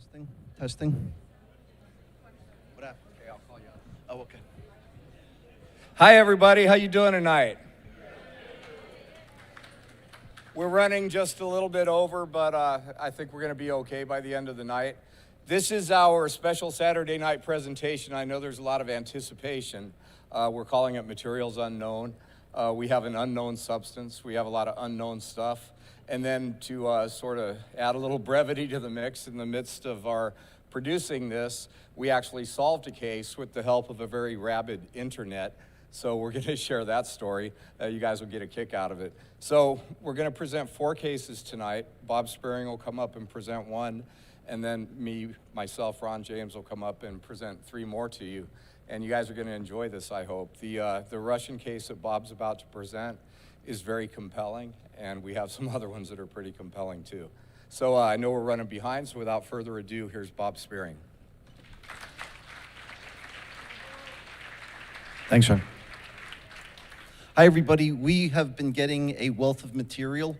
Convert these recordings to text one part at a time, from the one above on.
Testing, testing. What happened? Okay, I'll call you out. Oh, okay. Hi, everybody. How you doing tonight? We're running just a little bit over, but I think we're going to be okay by the end of the night. This is our special Saturday night presentation. I know there's a lot of anticipation. We're calling it Materials Unknown. We have an unknown substance. We have a lot of unknown stuff. And then to sort of add a little brevity to the mix, in the midst of our producing this, we actually solved a case with the help of a very rabid internet. So we're going to share that story. You guys will get a kick out of it. So we're going to present 4 cases tonight. Bob Spearing will come up and present 1. And then myself, Ron James, will come up and present 3 more to you. And you guys are going to enjoy this, I hope. The Russian case that Bob's about to present is very compelling, and we have some other ones that are pretty compelling too. So I know we're running behind, so without further ado, here's Bob Spearing. Thanks, Ron. Hi, everybody. We have been getting a wealth of material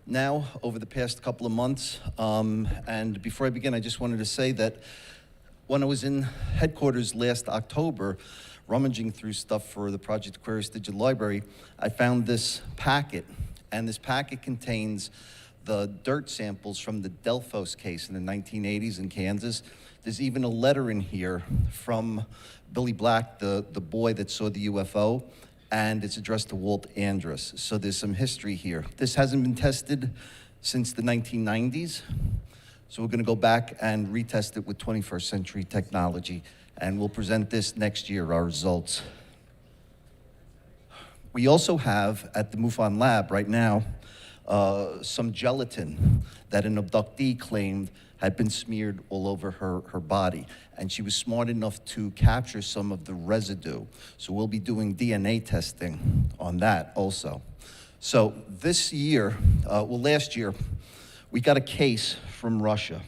now over the past couple of months. And before I begin, I just wanted to say that when I was in headquarters last October, rummaging through stuff for the Project Aquarius Digital Library, I found this packet. And this packet contains the dirt samples from the Delphos case in the 1980s in Kansas. There's even a letter in here from Billy Black, the boy that saw the UFO, and it's addressed to Walt Andrus. So there's some history here. This hasn't been tested since the 1990s. So we're going to go back and retest it with 21st century technology, and we'll present this next year, our results. We also have at the MUFON lab right now some gelatin that an abductee claimed had been smeared all over her body. And she was smart enough to capture some of the residue. So we'll be doing DNA testing on that also. So this year, last year, we got a case from Russia.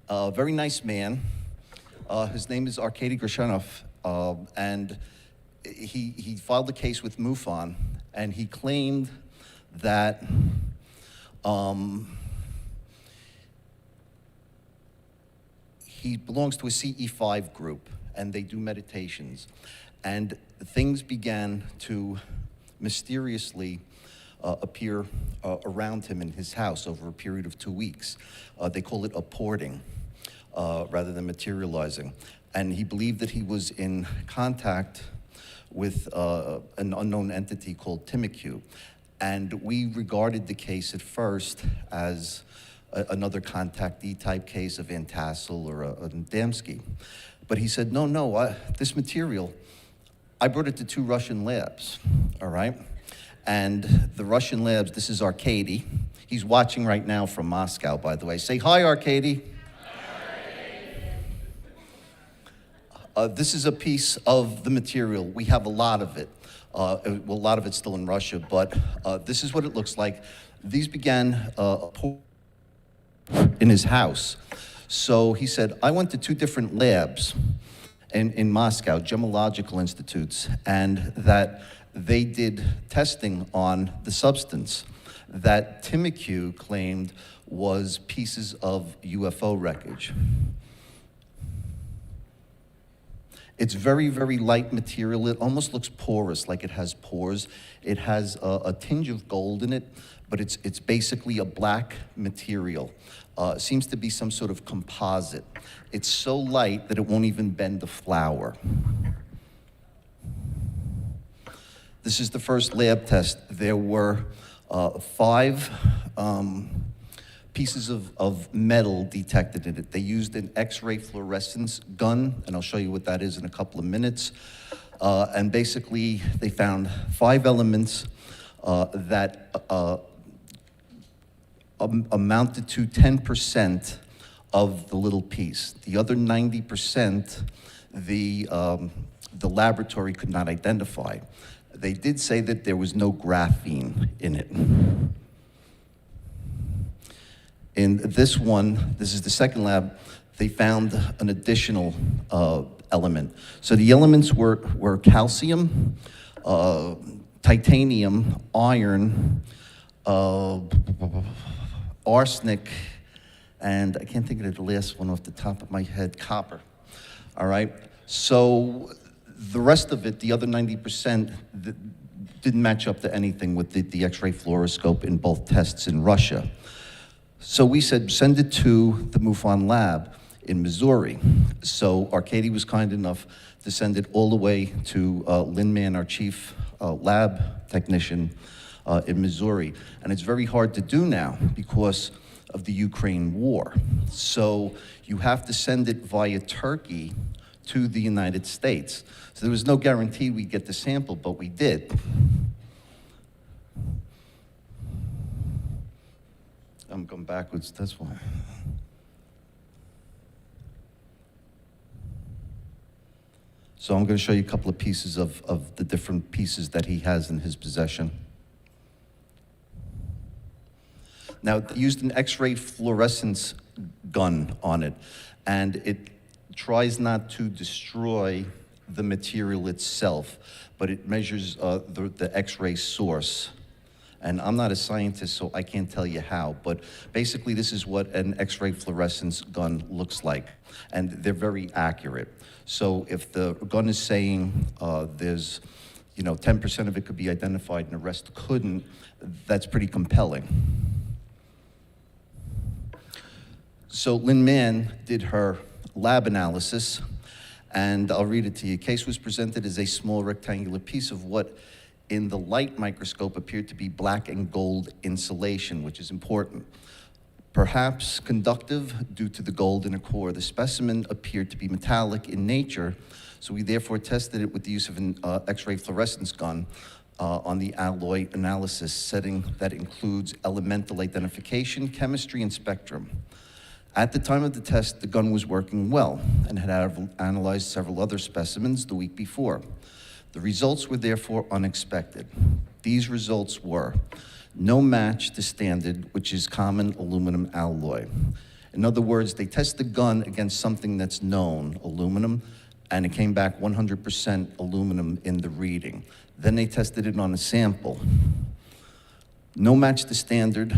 A very nice man. His name is Arkady Grushenov, and he filed a case with MUFON, and he claimed that he belongs to a CE5 group, and they do meditations. And things began to mysteriously appear around him in his house over a period of 2 weeks. They call it apporting rather than materializing. And he believed that he was in contact with an unknown entity called Timokhu. And we regarded the case at first as another contactee type case of Van Tassel or a Adamski. But he said, no, this material, I brought it to 2 Russian labs, all right? And the Russian labs, this is Arkady. He's watching right now from Moscow, by the way. Say hi, Arkady. This is a piece of the material. We have a lot of it. A lot of it's still in Russia, but this is what it looks like. These began in his house. So he said, I went to 2 different labs in Moscow, gemological institutes, and that they did testing on the substance that Timokhu claimed was pieces of UFO wreckage. It's very, very light material. It almost looks porous, like it has pores. It has a tinge of gold in it, but it's basically a black material. It seems to be some sort of composite. It's so light that it won't even bend the flour. This is the first lab test. There were 5 pieces of metal detected in it. They used an X-ray fluorescence gun, and I'll show you what that is in a couple of minutes. And basically, they found 5 elements that amounted to 10% of the little piece. The other 90%, the laboratory could not identify. They did say that there was no graphene in it. In this one, this is the second lab, they found an additional element. So the elements were calcium, titanium, iron, arsenic, and I can't think of the last one off the top of my head, copper. All right? So the rest of it, the other 90%, didn't match up to anything with the X-ray fluoroscope in both tests in Russia. So we said, send it to the MUFON lab in Missouri. So Arcady was kind enough to send it all the way to Lynn Mann, our chief lab technician in Missouri. And it's very hard to do now because of the Ukraine war. So you have to send it via Turkey to the United States. So there was no guarantee we'd get the sample, but we did. I'm going backwards, that's why. So I'm going to show you a couple of pieces of the different pieces that he has in his possession. Now, they used an X-ray fluorescence gun on it, and it tries not to destroy the material itself, but it measures the X-ray source. And I'm not a scientist, so I can't tell you how, but basically this is what an X-ray fluorescence gun looks like, and they're very accurate. So if the gun is saying there's 10% of it could be identified and the rest couldn't, that's pretty compelling. So Lynn Mann did her lab analysis, and I'll read it to you. Case was presented as a small rectangular piece of what in the light microscope appeared to be black and gold insulation, which is important. Perhaps conductive due to the gold in a core. The specimen appeared to be metallic in nature, so we therefore tested it with the use of an X-ray fluorescence gun on the alloy analysis setting that includes elemental identification, chemistry, and spectrum. At the time of the test, the gun was working well and had analyzed several other specimens the week before. The results were therefore unexpected. These results were no match to standard, which is common aluminum alloy. In other words, they test the gun against something that's known, aluminum, and it came back 100% aluminum in the reading. Then they tested it on a sample. No match to standard.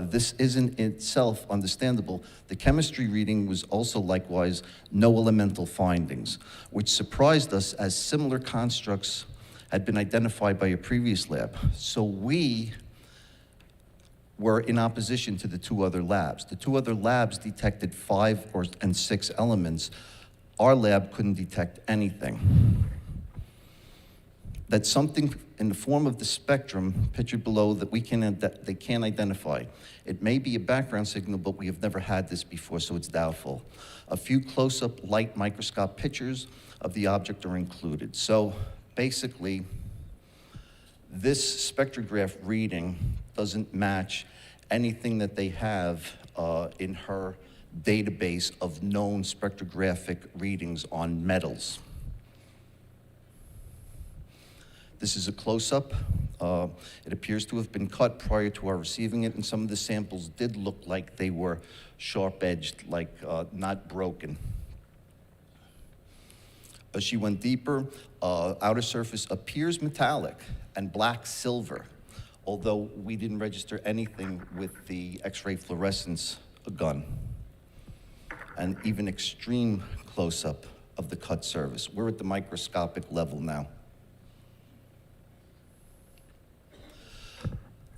This isn't itself understandable. The chemistry reading was also likewise no elemental findings, which surprised us as similar constructs had been identified by a previous lab. So we were in opposition to the two other labs. The two other labs detected 5 and 6 elements. Our lab couldn't detect anything. That's something in the form of the spectrum pictured below that they can't identify. It may be a background signal, but we have never had this before, so it's doubtful. A few close-up light microscope pictures of the object are included. So basically, this spectrograph reading doesn't match anything that they have in her database of known spectrographic readings on metals. This is a close-up. It appears to have been cut prior to our receiving it, and some of the samples did look like they were sharp-edged, like not broken. As she went deeper, outer surface appears metallic and black silver, although we didn't register anything with the X-ray fluorescence gun, and even extreme close-up of the cut surface. We're at the microscopic level now.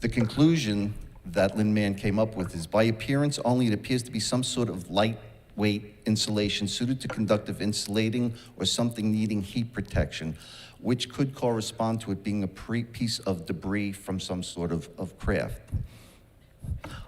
The conclusion that Lynn Mann came up with is, by appearance only, it appears to be some sort of lightweight insulation suited to conductive insulating or something needing heat protection, which could correspond to it being a piece of debris from some sort of craft.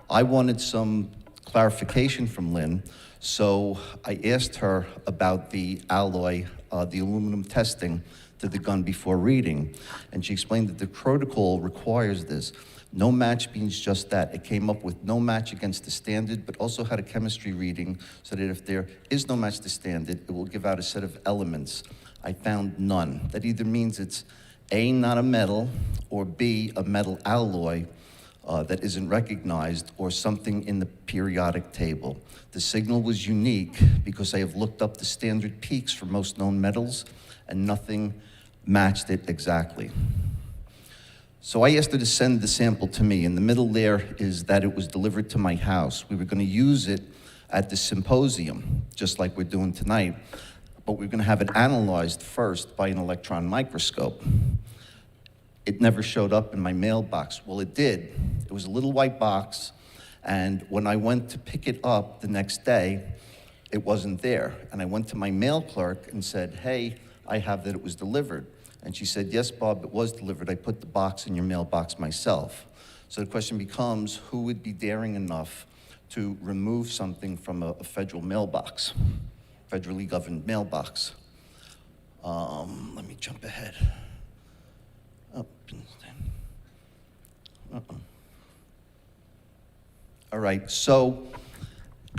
I wanted some clarification from Lynn, so I asked her about the alloy, the aluminum testing to the gun before reading, and she explained that the protocol requires this. No match means just that. It came up with no match against the standard, but also had a chemistry reading so that if there is no match to standard, it will give out a set of elements. I found none. That either means it's A, not a metal, or B, a metal alloy that isn't recognized, or something in the periodic table. The signal was unique because I have looked up the standard peaks for most known metals, and nothing matched it exactly. So I asked her to send the sample to me. In the middle there is that it was delivered to my house. We were going to use it at the symposium, just like we're doing tonight, but we're going to have it analyzed first by an electron microscope. It never showed up in my mailbox. Well, it did. It was a little white box, and when I went to pick it up the next day, it wasn't there. And I went to my mail clerk and said, hey, I have that it was delivered. And she said, yes, Bob, it was delivered. I put the box in your mailbox myself. So the question becomes, who would be daring enough to remove something from a federal mailbox, federally governed mailbox? Let me jump ahead. Up and down. All right, so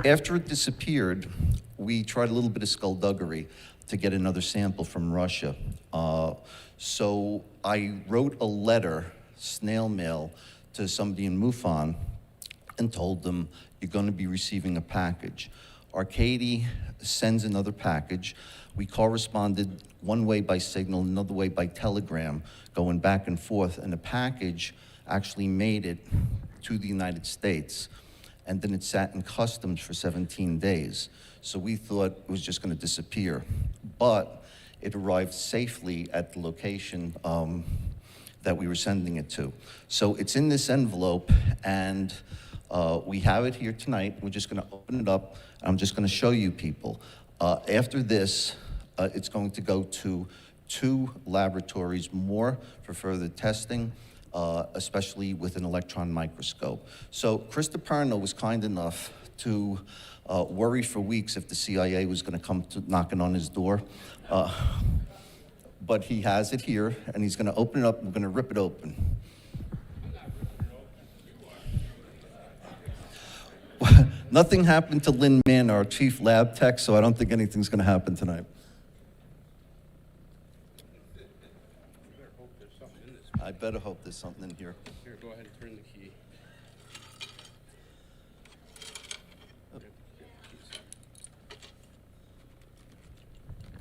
after it disappeared, we tried a little bit of skullduggery to get another sample from Russia. So I wrote a letter, snail mail, to somebody in MUFON and told them, you're going to be receiving a package. Arcady sends another package. We corresponded one way by signal, another way by telegram, going back and forth, and the package actually made it to the United States. And then it sat in customs for 17 days. So we thought it was just going to disappear. But it arrived safely at the location that we were sending it to. So it's in this envelope, and we have it here tonight. We're just going to open it up. I'm just going to show you people. After this, it's going to go to 2 laboratories more for further testing, especially with an electron microscope. So Chris DiPerno was kind enough to worry for weeks if the CIA was going to come knocking on his door. But he has it here, and he's going to open it up, and we're going to rip it open. Nothing happened to Lynn Mann, our chief lab tech, so I don't think anything's going to happen tonight. I better hope there's something in here. Here, go ahead and turn the key.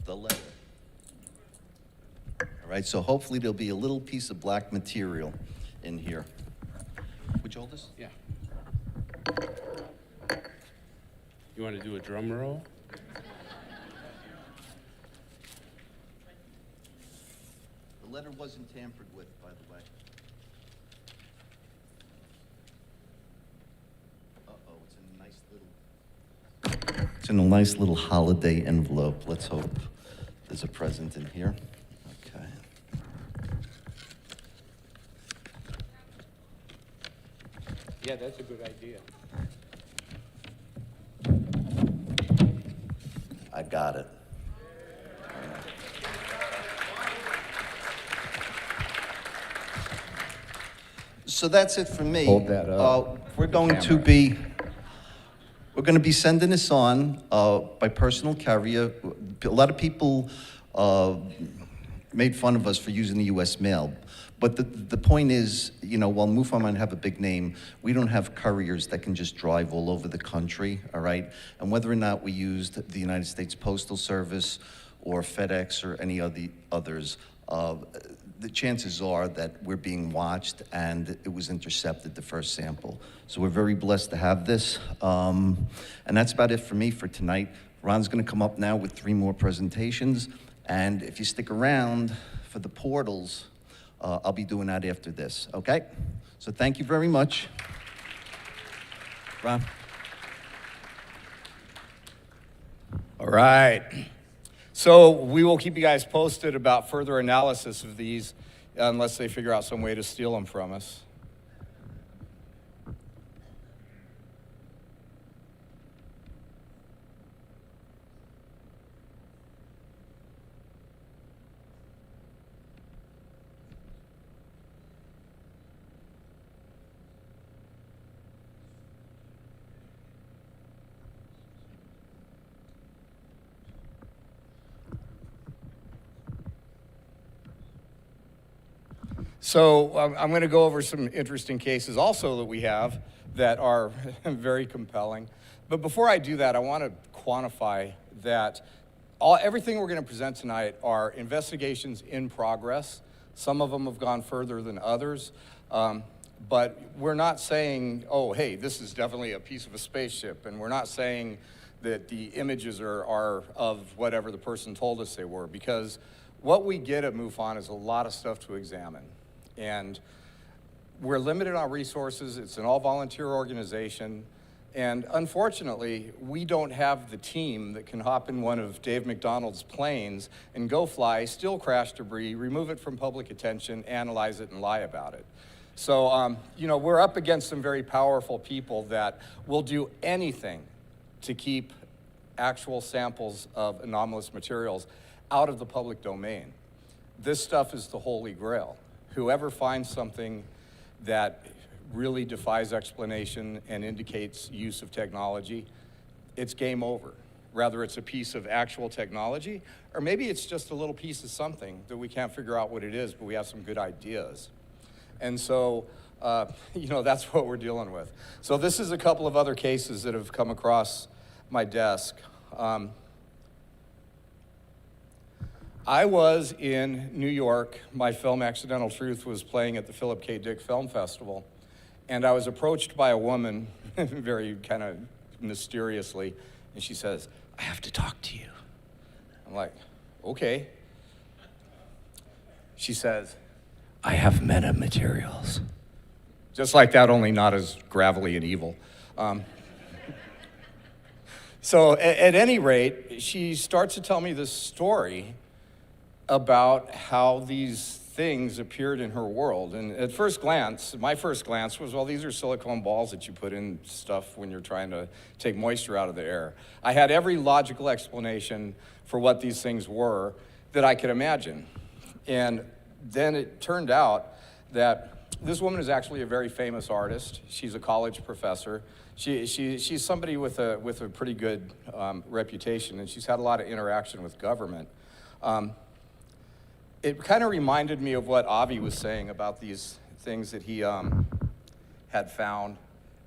The letter. All right, so hopefully there'll be a little piece of black material in here. Would you hold this? Yeah. You want to do a drum roll? The letter wasn't tampered with, by the way. Uh-oh, it's in a nice little holiday envelope. Let's hope there's a present in here. Okay. Yeah, that's a good idea. I got it. So that's it for me. Hold that up. We're going to be sending this on by personal carrier. A lot of people made fun of us for using the U.S. mail. But the point is, you know, while MUFON might have a big name, we don't have couriers that can just drive all over the country, all right? And whether or not we used the United States Postal Service or FedEx or any of the others, the chances are that we're being watched and it was intercepted, the first sample. So we're very blessed to have this. And that's about it for me for tonight. Ron's gonna come up now with 3 more presentations. And if you stick around for the portals, I'll be doing that after this, okay? So thank you very much. Ron. All right. So we will keep you guys posted about further analysis of these unless they figure out some way to steal them from us. So I'm going to go over some interesting cases also that we have that are very compelling. But before I do that, I want to quantify that everything we're going to present tonight are investigations in progress. Some of them have gone further than others. But we're not saying, oh, hey, this is definitely a piece of a spaceship. And we're not saying that the images are of whatever the person told us they were, because what we get at MUFON is a lot of stuff to examine. And we're limited on resources. It's an all-volunteer organization. And unfortunately, we don't have the team that can hop in one of Dave McDonald's planes and go fly, steal crash debris, remove it from public attention, analyze it, and lie about it. So, you know, we're up against some very powerful people that will do anything to keep actual samples of anomalous materials out of the public domain. This stuff is the holy grail. Whoever finds something that really defies explanation and indicates use of technology, it's game over. Rather, it's a piece of actual technology, or maybe it's just a little piece of something that we can't figure out what it is, but we have some good ideas. And so, you know, that's what we're dealing with. So this is a couple of other cases that have come across my desk. I was in New York. My film, Accidental Truth, was playing at the Philip K. Dick Film Festival. And I was approached by a woman, very kind of mysteriously, and she says, "I have to talk to you." I'm like, okay. She says, "I have metamaterials." Just like that, only not as gravelly and evil. So at any rate, she starts to tell me this story about how these things appeared in her world. And at first glance, my first glance was, well, these are silicone balls that you put in stuff when you're trying to take moisture out of the air. I had every logical explanation for what these things were that I could imagine. And then it turned out that this woman is actually a very famous artist. She's a college professor. She's somebody with a pretty good reputation, and she's had a lot of interaction with government. It kind of reminded me of what Avi was saying about these things that he had found,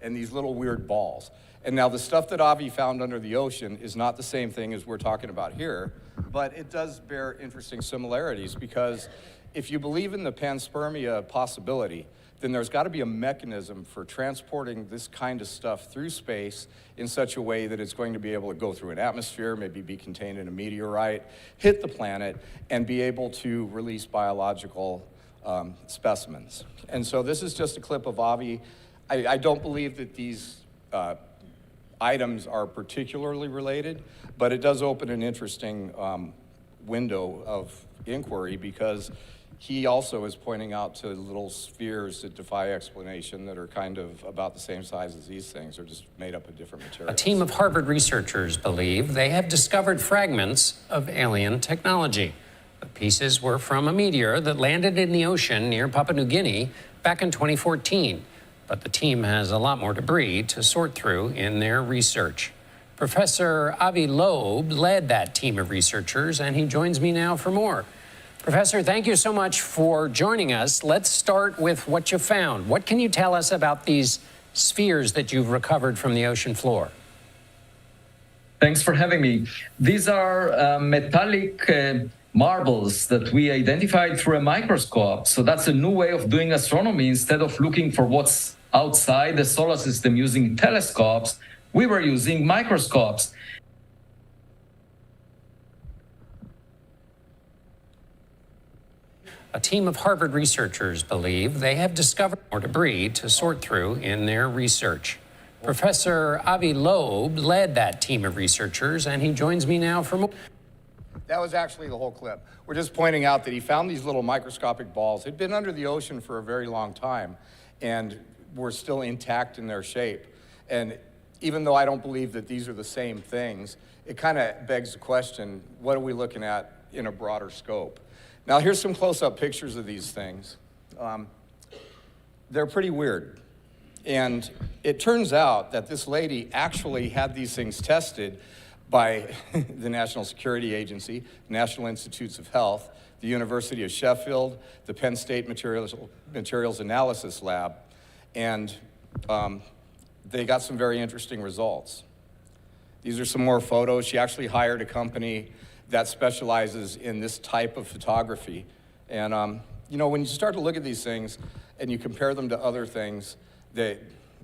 and these little weird balls. And now the stuff that Avi found under the ocean is not the same thing as we're talking about here, but it does bear interesting similarities, because if you believe in the panspermia possibility, then there's got to be a mechanism for transporting this kind of stuff through space in such a way that it's going to be able to go through an atmosphere, maybe be contained in a meteorite, hit the planet, and be able to release biological specimens. And so this is just a clip of Avi. I don't believe that these items are particularly related, but it does open an interesting window of inquiry, because he also is pointing out to little spheres that defy explanation that are kind of about the same size as these things, or just made up of different materials. A team of Harvard researchers believe they have discovered fragments of alien technology. The pieces were from a meteor that landed in the ocean near Papua New Guinea back in 2014. But the team has a lot more debris to sort through in their research. Professor Avi Loeb led that team of researchers, and he joins me now for more. Professor, thank you so much for joining us. Let's start with what you found. What can you tell us about these spheres that you've recovered from the ocean floor? Thanks for having me. These are metallic marbles that we identified through a microscope. So that's a new way of doing astronomy. Instead of looking for what's outside the solar system using telescopes, we were using microscopes. A team of Harvard researchers believe they have discovered more debris to sort through in their research. Professor Avi Loeb led that team of researchers, and he joins me now for more. That was actually the whole clip. We're just pointing out that he found these little microscopic balls. They'd been under the ocean for a very long time and were still intact in their shape. And even though I don't believe that these are the same things, it kind of begs the question, what are we looking at in a broader scope? Now, here's some close-up pictures of these things. They're pretty weird. And it turns out that this lady actually had these things tested by the National Security Agency, National Institutes of Health, the University of Sheffield, the Penn State Materials Analysis Lab, and they got some very interesting results. These are some more photos. She actually hired a company that specializes in this type of photography. And you know, when you start to look at these things and you compare them to other things,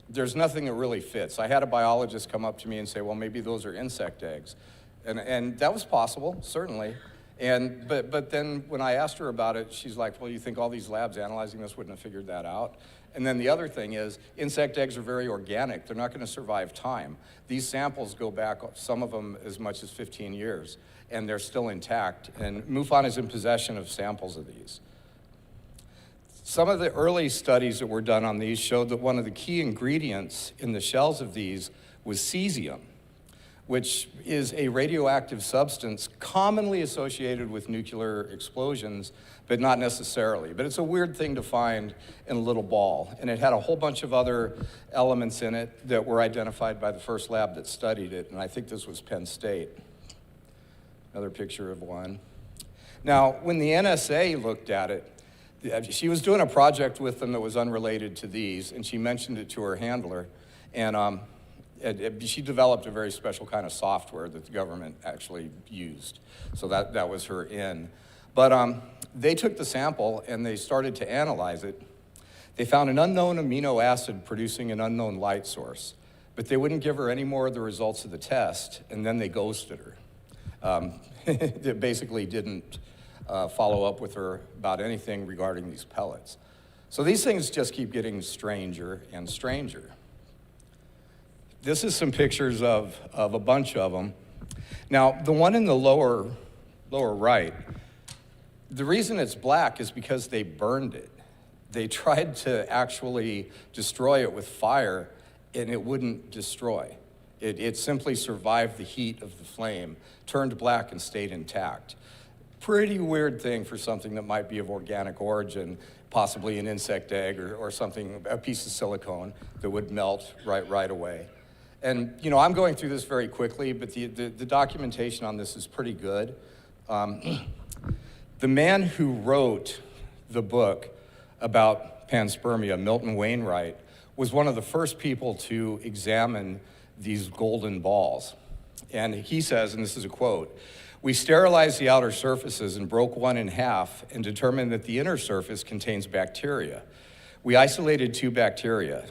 there's nothing that really fits. I had a biologist come up to me and say, well, maybe those are insect eggs. And that was possible, certainly. But then when I asked her about it, she's like, well, you think all these labs analyzing this wouldn't have figured that out? And then the other thing is, insect eggs are very organic. They're not going to survive time. These samples go back, some of them as much as 15 years, and they're still intact. And MUFON is in possession of samples of these. Some of the early studies that were done on these showed that one of the key ingredients in the shells of these was cesium, which is a radioactive substance commonly associated with nuclear explosions, but not necessarily. But it's a weird thing to find in a little ball. And it had a whole bunch of other elements in it that were identified by the first lab that studied it, and I think this was Penn State. Another picture of one. Now, when the NSA looked at it, she was doing a project with them that was unrelated to these, and she mentioned it to her handler, and she developed a very special kind of software that the government actually used. So that was her in. But they took the sample and they started to analyze it. They found an unknown amino acid producing an unknown light source, but they wouldn't give her any more of the results of the test, and then they ghosted her. They basically didn't follow up with her about anything regarding these pellets. So these things just keep getting stranger and stranger. This is some pictures of a bunch of them. Now, the one in the lower right, the reason it's black is because they burned it. They tried to actually destroy it with fire, and it wouldn't destroy. It simply survived the heat of the flame, turned black, and stayed intact. Pretty weird thing for something that might be of organic origin, possibly an insect egg or something, a piece of silicone that would melt right away. And, you know, I'm going through this very quickly, but the documentation on this is pretty good. The man who wrote the book about panspermia, Milton Wainwright, was one of the first people to examine these golden balls. And he says, and this is a quote, "We sterilized the outer surfaces and broke one in half and determined that the inner surface contains bacteria. We isolated 2 bacteria,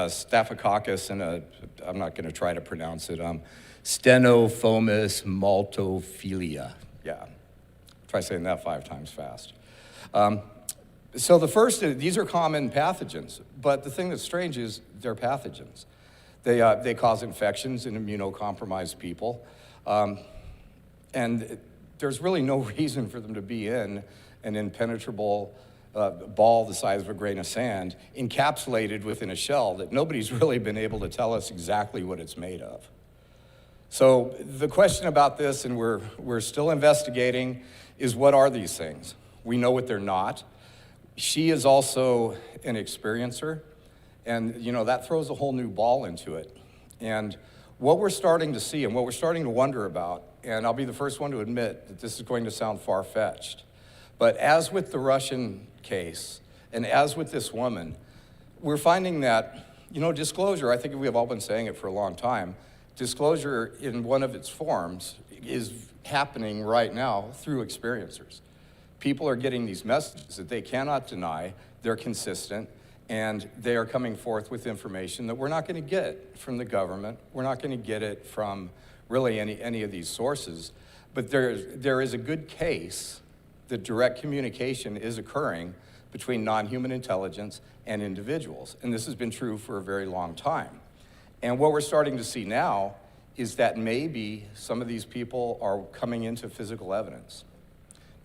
Staphylococcus and I'm not going to try to pronounce it, Stenophomus maltophilia." Yeah, try saying that 5 times fast. So the first, these are common pathogens, but the thing that's strange is they're pathogens. They cause infections in immunocompromised people, and there's really no reason for them to be in an impenetrable ball the size of a grain of sand, encapsulated within a shell that nobody's really been able to tell us exactly what it's made of. So the question about this, and we're still investigating, is what are these things? We know what they're not. She is also an experiencer, and you know that throws a whole new ball into it. And what we're starting to see and what we're starting to wonder about, and I'll be the first one to admit that this is going to sound far-fetched, but as with the Russian case, and as with this woman, we're finding that, you know, disclosure, I think we have all been saying it for a long time, disclosure in one of its forms is happening right now through experiencers. People are getting these messages that they cannot deny, they're consistent, and they are coming forth with information that we're not going to get from the government, we're not going to get it from really any of these sources, but there is a good case that direct communication is occurring between non-human intelligence and individuals. And this has been true for a very long time. And what we're starting to see now is that maybe some of these people are coming into physical evidence.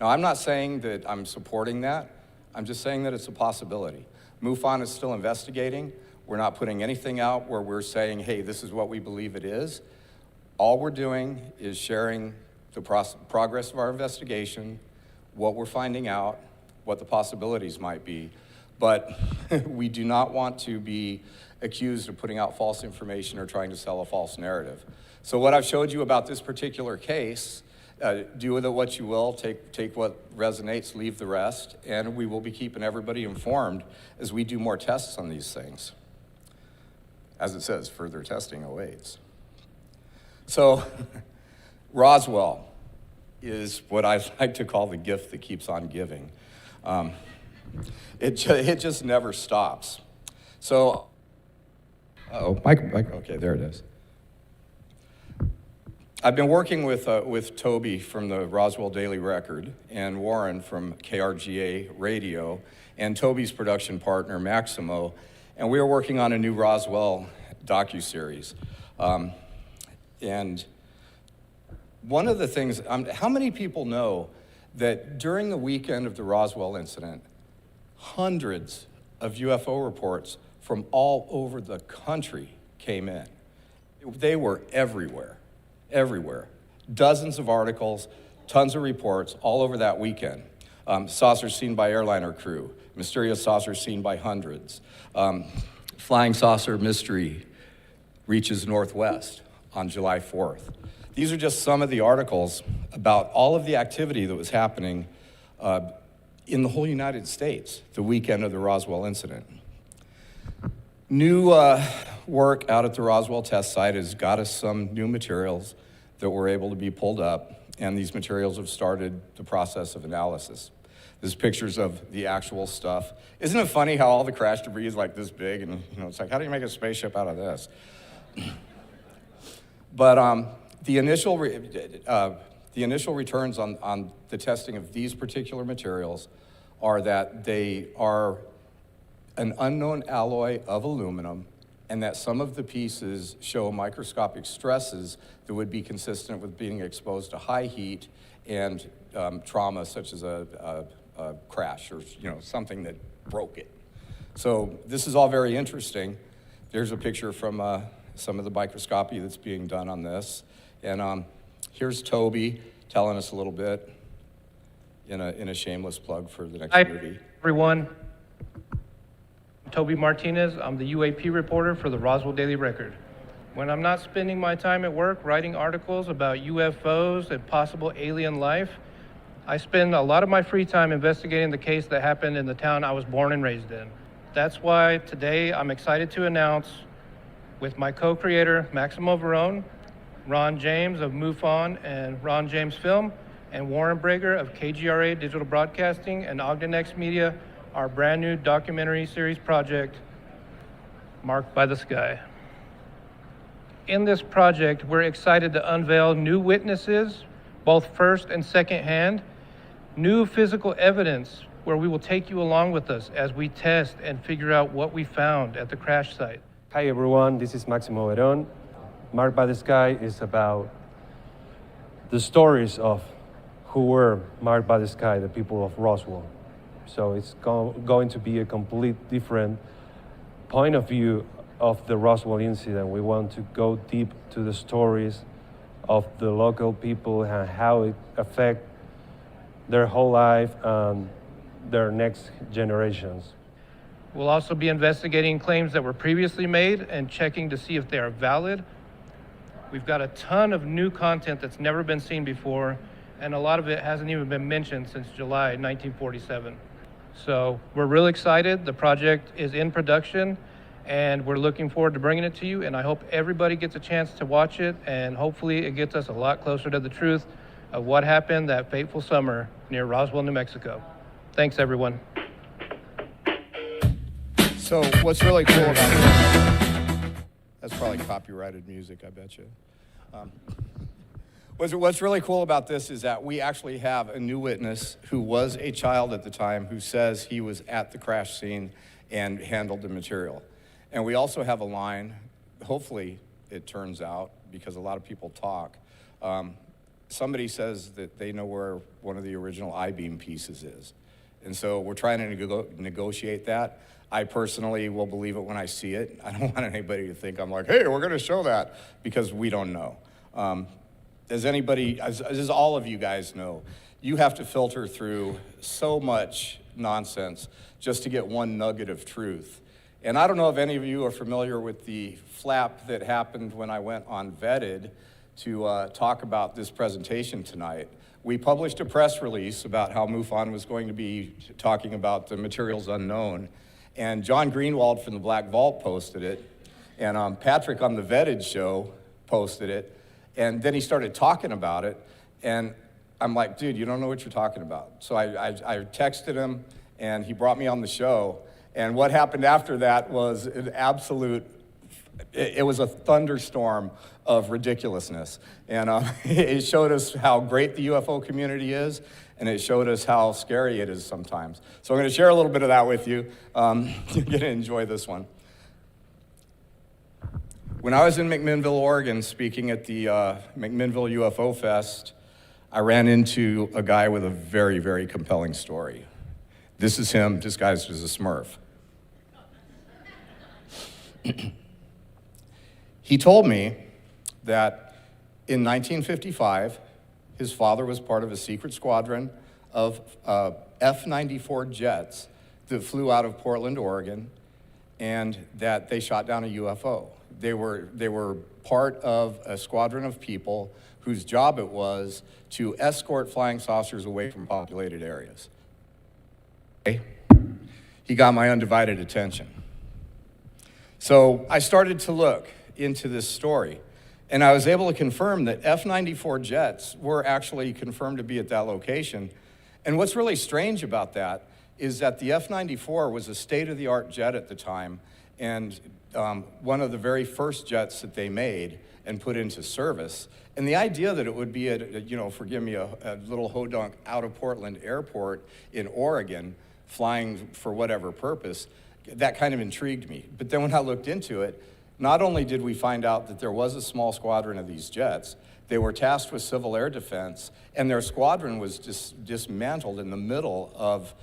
Now, I'm not saying that I'm supporting that. I'm just saying that it's a possibility. MUFON is still investigating. We're not putting anything out where we're saying, hey, this is what we believe it is. All we're doing is sharing the progress of our investigation, what we're finding out, what the possibilities might be. But we do not want to be accused of putting out false information or trying to sell a false narrative. So what I've showed you about this particular case, do with it what you will, take what resonates, leave the rest, and we will be keeping everybody informed as we do more tests on these things. As it says, further testing awaits. So Roswell is what I like to call the gift that keeps on giving. It just never stops. So, Mike, okay, there it is. I've been working with Toby from the Roswell Daily Record and Warren from KRGA Radio and Toby's production partner, Maximo, and we are working on a new Roswell docuseries. And one of the things, how many people know that during the weekend of the Roswell incident, hundreds of UFO reports from all over the country came in? They were everywhere. Everywhere. Dozens of articles, tons of reports all over that weekend. Saucers seen by airliner crew, mysterious saucers seen by hundreds. Flying saucer mystery reaches Northwest on July 4th. These are just some of the articles about all of the activity that was happening in the whole United States the weekend of the Roswell incident. New work out at the Roswell test site has got us some new materials that were able to be pulled up, and these materials have started the process of analysis. There's pictures of the actual stuff. Isn't it funny how all the crash debris is like this big, and it's like, how do you make a spaceship out of this? But the initial returns on the testing of these particular materials are that they are an unknown alloy of aluminum, and that some of the pieces show microscopic stresses that would be consistent with being exposed to high heat and trauma, such as a crash or something that broke it. So this is all very interesting. There's a picture from some of the microscopy that's being done on this, and here's Toby telling us a little bit in a shameless plug for the next movie. Hi, everyone. Toby Martinez. I'm the UAP reporter for the Roswell Daily Record. When I'm not spending my time at work writing articles about UFOs and possible alien life, I spend a lot of my free time investigating the case that happened in the town I was born and raised in. That's why today I'm excited to announce, with my co-creator Maximo Varone, Ron James of MUFON and Ron James Film, and Warren Brager of KGRA Digital Broadcasting and Ogden X Media, our brand new documentary series project, Marked by the Sky. In this project, we're excited to unveil new witnesses, both first and second hand, new physical evidence where we will take you along with us as we test and figure out what we found at the crash site. Hi everyone, this is Maximo Verón. Marked by the Sky is about the stories of who were marked by the sky, the people of Roswell. So it's going to be a complete different point of view of the Roswell incident. We want to go deep to the stories of the local people and how it affects their whole life and their next generations. We'll also be investigating claims that were previously made and checking to see if they are valid. We've got a ton of new content that's never been seen before, and a lot of it hasn't even been mentioned since July 1947. So we're really excited. The project is in production, and we're looking forward to bringing it to you, and I hope everybody gets a chance to watch it, and hopefully it gets us a lot closer to the truth of what happened that fateful summer near Roswell, New Mexico. Thanks, everyone. So what's really cool about this, that's probably copyrighted music, I bet you. What's really cool about this is that we actually have a new witness who was a child at the time who says he was at the crash scene and handled the material. And we also have a line, hopefully it turns out, because a lot of people talk, somebody says that they know where one of the original I-beam pieces is. And so we're trying to negotiate that. I personally will believe it when I see it. I don't want anybody to think I'm like, hey, we're gonna show that, because we don't know. As all of you guys know, you have to filter through so much nonsense just to get one nugget of truth. And I don't know if any of you are familiar with the flap that happened when I went on Vetted to talk about this presentation tonight. We published a press release about how MUFON was going to be talking about the materials unknown. And John Greenwald from the Black Vault posted it, and Patrick on the Vetted show posted it, and then he started talking about it, and I'm like, dude, you don't know what you're talking about. So I texted him, and he brought me on the show. And what happened after that was an absolute, it was a thunderstorm of ridiculousness. And it showed us how great the UFO community is, and it showed us how scary it is sometimes. So I'm going to share a little bit of that with you. You're going to enjoy this one. When I was in McMinnville, Oregon, speaking at the McMinnville UFO Fest, I ran into a guy with a very, very compelling story. This is him disguised as a Smurf. He told me that in 1955, his father was part of a secret squadron of F-94 jets that flew out of Portland, Oregon, and that they shot down a UFO. They were part of a squadron of people whose job it was to escort flying saucers away from populated areas. He got my undivided attention. So I started to look into this story, and I was able to confirm that F-94 jets were actually confirmed to be at that location. And what's really strange about that is that the F-94 was a state-of-the-art jet at the time, and one of the very first jets that they made and put into service. And the idea that it would be at, forgive me, a little hodunk out of Portland Airport in Oregon, flying for whatever purpose, that kind of intrigued me. But then when I looked into it, not only did we find out that there was a small squadron of these jets, they were tasked with civil air defense, and their squadron was dismantled in the middle of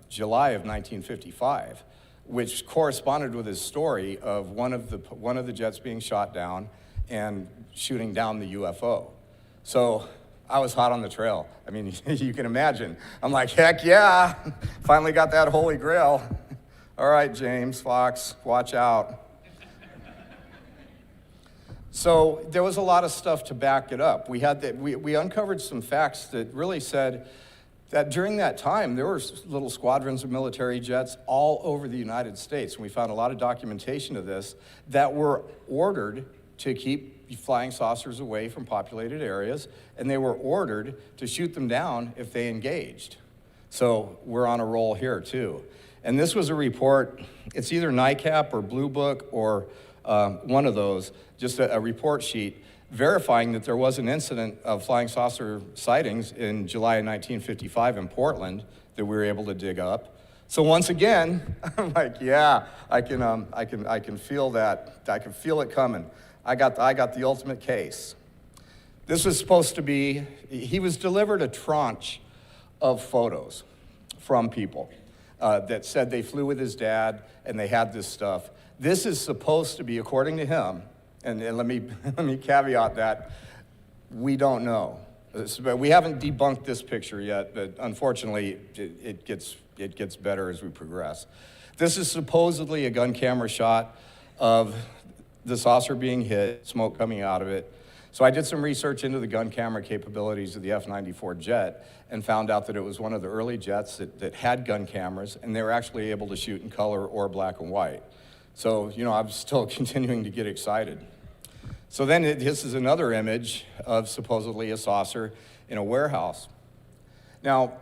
July of 1955, which corresponded with his story of one of the jets being shot down and shooting down the UFO. So I was hot on the trail. I mean, you can imagine. I'm like, heck yeah, finally got that holy grail. All right, James Fox, watch out. So there was a lot of stuff to back it up. We uncovered some facts that really said that during that time, there were little squadrons of military jets all over the United States. And we found a lot of documentation of this that were ordered to keep flying saucers away from populated areas, and they were ordered to shoot them down if they engaged. So we're on a roll here too. And this was a report, it's either NICAP or Blue Book or one of those, just a report sheet verifying that there was an incident of flying saucer sightings in July of 1955 in Portland that we were able to dig up. So once again, I'm like, yeah, I can feel that. I can feel it coming. I got the ultimate case. This was supposed to be, he was delivered a tranche of photos from people that said they flew with his dad and they had this stuff. This is supposed to be, according to him, and let me caveat that, we don't know. We haven't debunked this picture yet, but unfortunately, it gets better as we progress. This is supposedly a gun camera shot of the saucer being hit, smoke coming out of it. So I did some research into the gun camera capabilities of the F-94 jet and found out that it was one of the early jets that had gun cameras, and they were actually able to shoot in color or black and white. So, I'm still continuing to get excited. So then this is another image of supposedly a saucer in a warehouse. Now,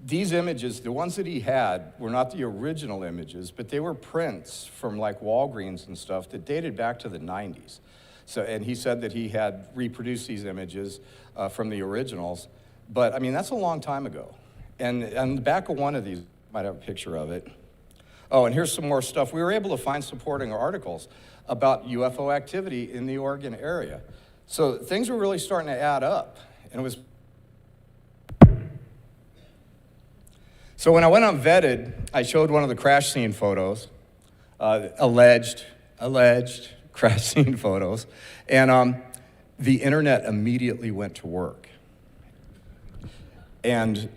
these images, the ones that he had, were not the original images, but they were prints from like Walgreens and stuff that dated back to the 90s. So, and he said that he had reproduced these images from the originals, but I mean, that's a long time ago. And on the back of one of these, might have a picture of it. Oh, and here's some more stuff. We were able to find supporting articles about UFO activity in the Oregon area. So things were really starting to add up. And it was. So when I went on Vetted, I showed one of the crash scene photos, alleged crash scene photos, and the internet immediately went to work. And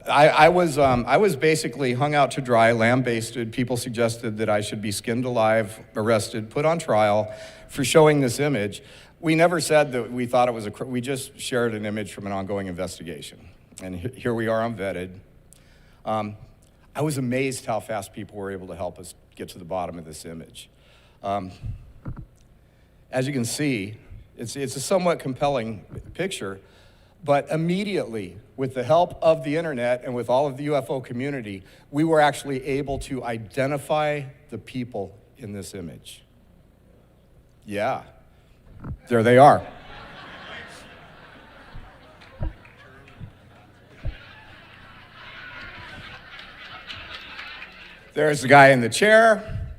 I was basically hung out to dry, lambasted. People suggested that I should be skinned alive, arrested, put on trial for showing this image. We never said that we thought it was we just shared an image from an ongoing investigation. And here we are on Vetted. I was amazed how fast people were able to help us get to the bottom of this image. As you can see, it's a somewhat compelling picture, But immediately, with the help of the internet and with all of the UFO community, we were actually able to identify the people in this image. Yeah, there they are. There's the guy in the chair.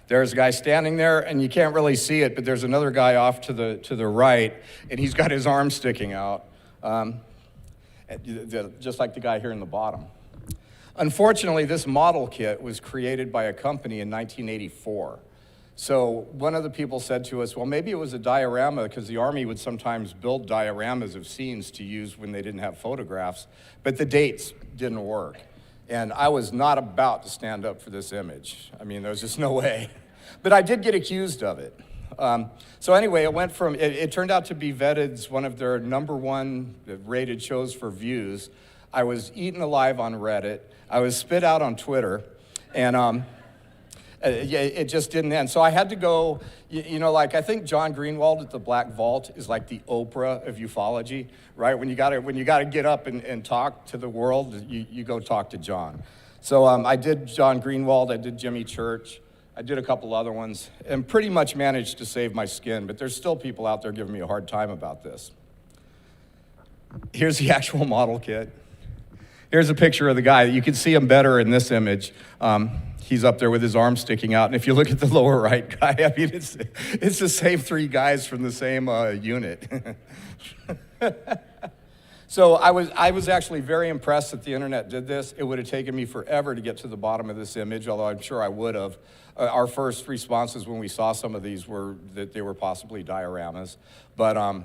There's a guy standing there, and you can't really see it, but there's another guy off to the right, and he's got his arm sticking out, just like the guy here in the bottom. Unfortunately, this model kit was created by a company in 1984. So one of the people said to us, well, maybe it was a diorama, because the Army would sometimes build dioramas of scenes to use when they didn't have photographs, but the dates didn't work. And I was not about to stand up for this image. I mean, there was just no way. But I did get accused of it. So anyway, it went from, it turned out to be Vetted's one of their #1 rated shows for views. I was eaten alive on Reddit. I was spit out on Twitter. And it just didn't end. So I had to go, you know, like I think John Greenwald at the Black Vault is like the Oprah of ufology, right? When you gotta get up and talk to the world, you go talk to John. So I did John Greenwald, I did Jimmy Church, I did a couple other ones, and pretty much managed to save my skin, but there's still people out there giving me a hard time about this. Here's the actual model kit. Here's a picture of the guy. You can see him better in this image. He's up there with his arm sticking out. And if you look at the lower right guy, I mean, it's the same 3 guys from the same unit. So I was actually very impressed that the internet did this. It would have taken me forever to get to the bottom of this image, although I'm sure I would have. Our first responses when we saw some of these were that they were possibly dioramas. But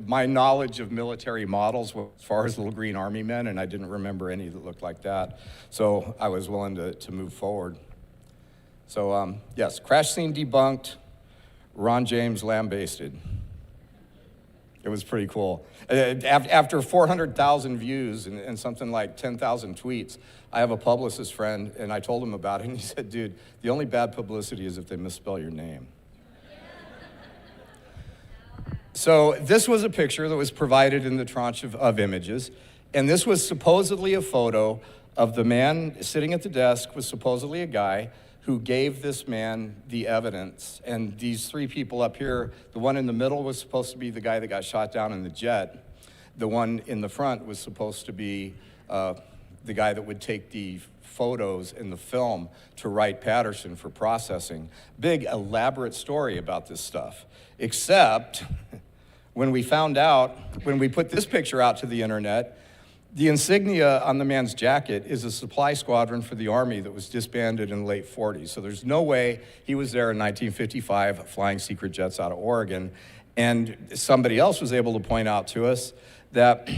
my knowledge of military models was as far as little green army men, and I didn't remember any that looked like that. So I was willing to move forward. So yes, crash scene debunked, Ron James lambasted. It was pretty cool. After 400,000 views and something like 10,000 tweets, I have a publicist friend, and I told him about it, and he said, dude, the only bad publicity is if they misspell your name. So this was a picture that was provided in the tranche of images, and this was supposedly a photo of the man sitting at the desk, was supposedly a guy who gave this man the evidence. And these 3 people up here, the one in the middle was supposed to be the guy that got shot down in the jet. The one in the front was supposed to be the guy that would take the photos and the film to Wright-Patterson for processing. Big, elaborate story about this stuff. Except when we found out, when we put this picture out to the internet, the insignia on the man's jacket is a supply squadron for the Army that was disbanded in the late 40s. So there's no way he was there in 1955 flying secret jets out of Oregon. And somebody else was able to point out to us that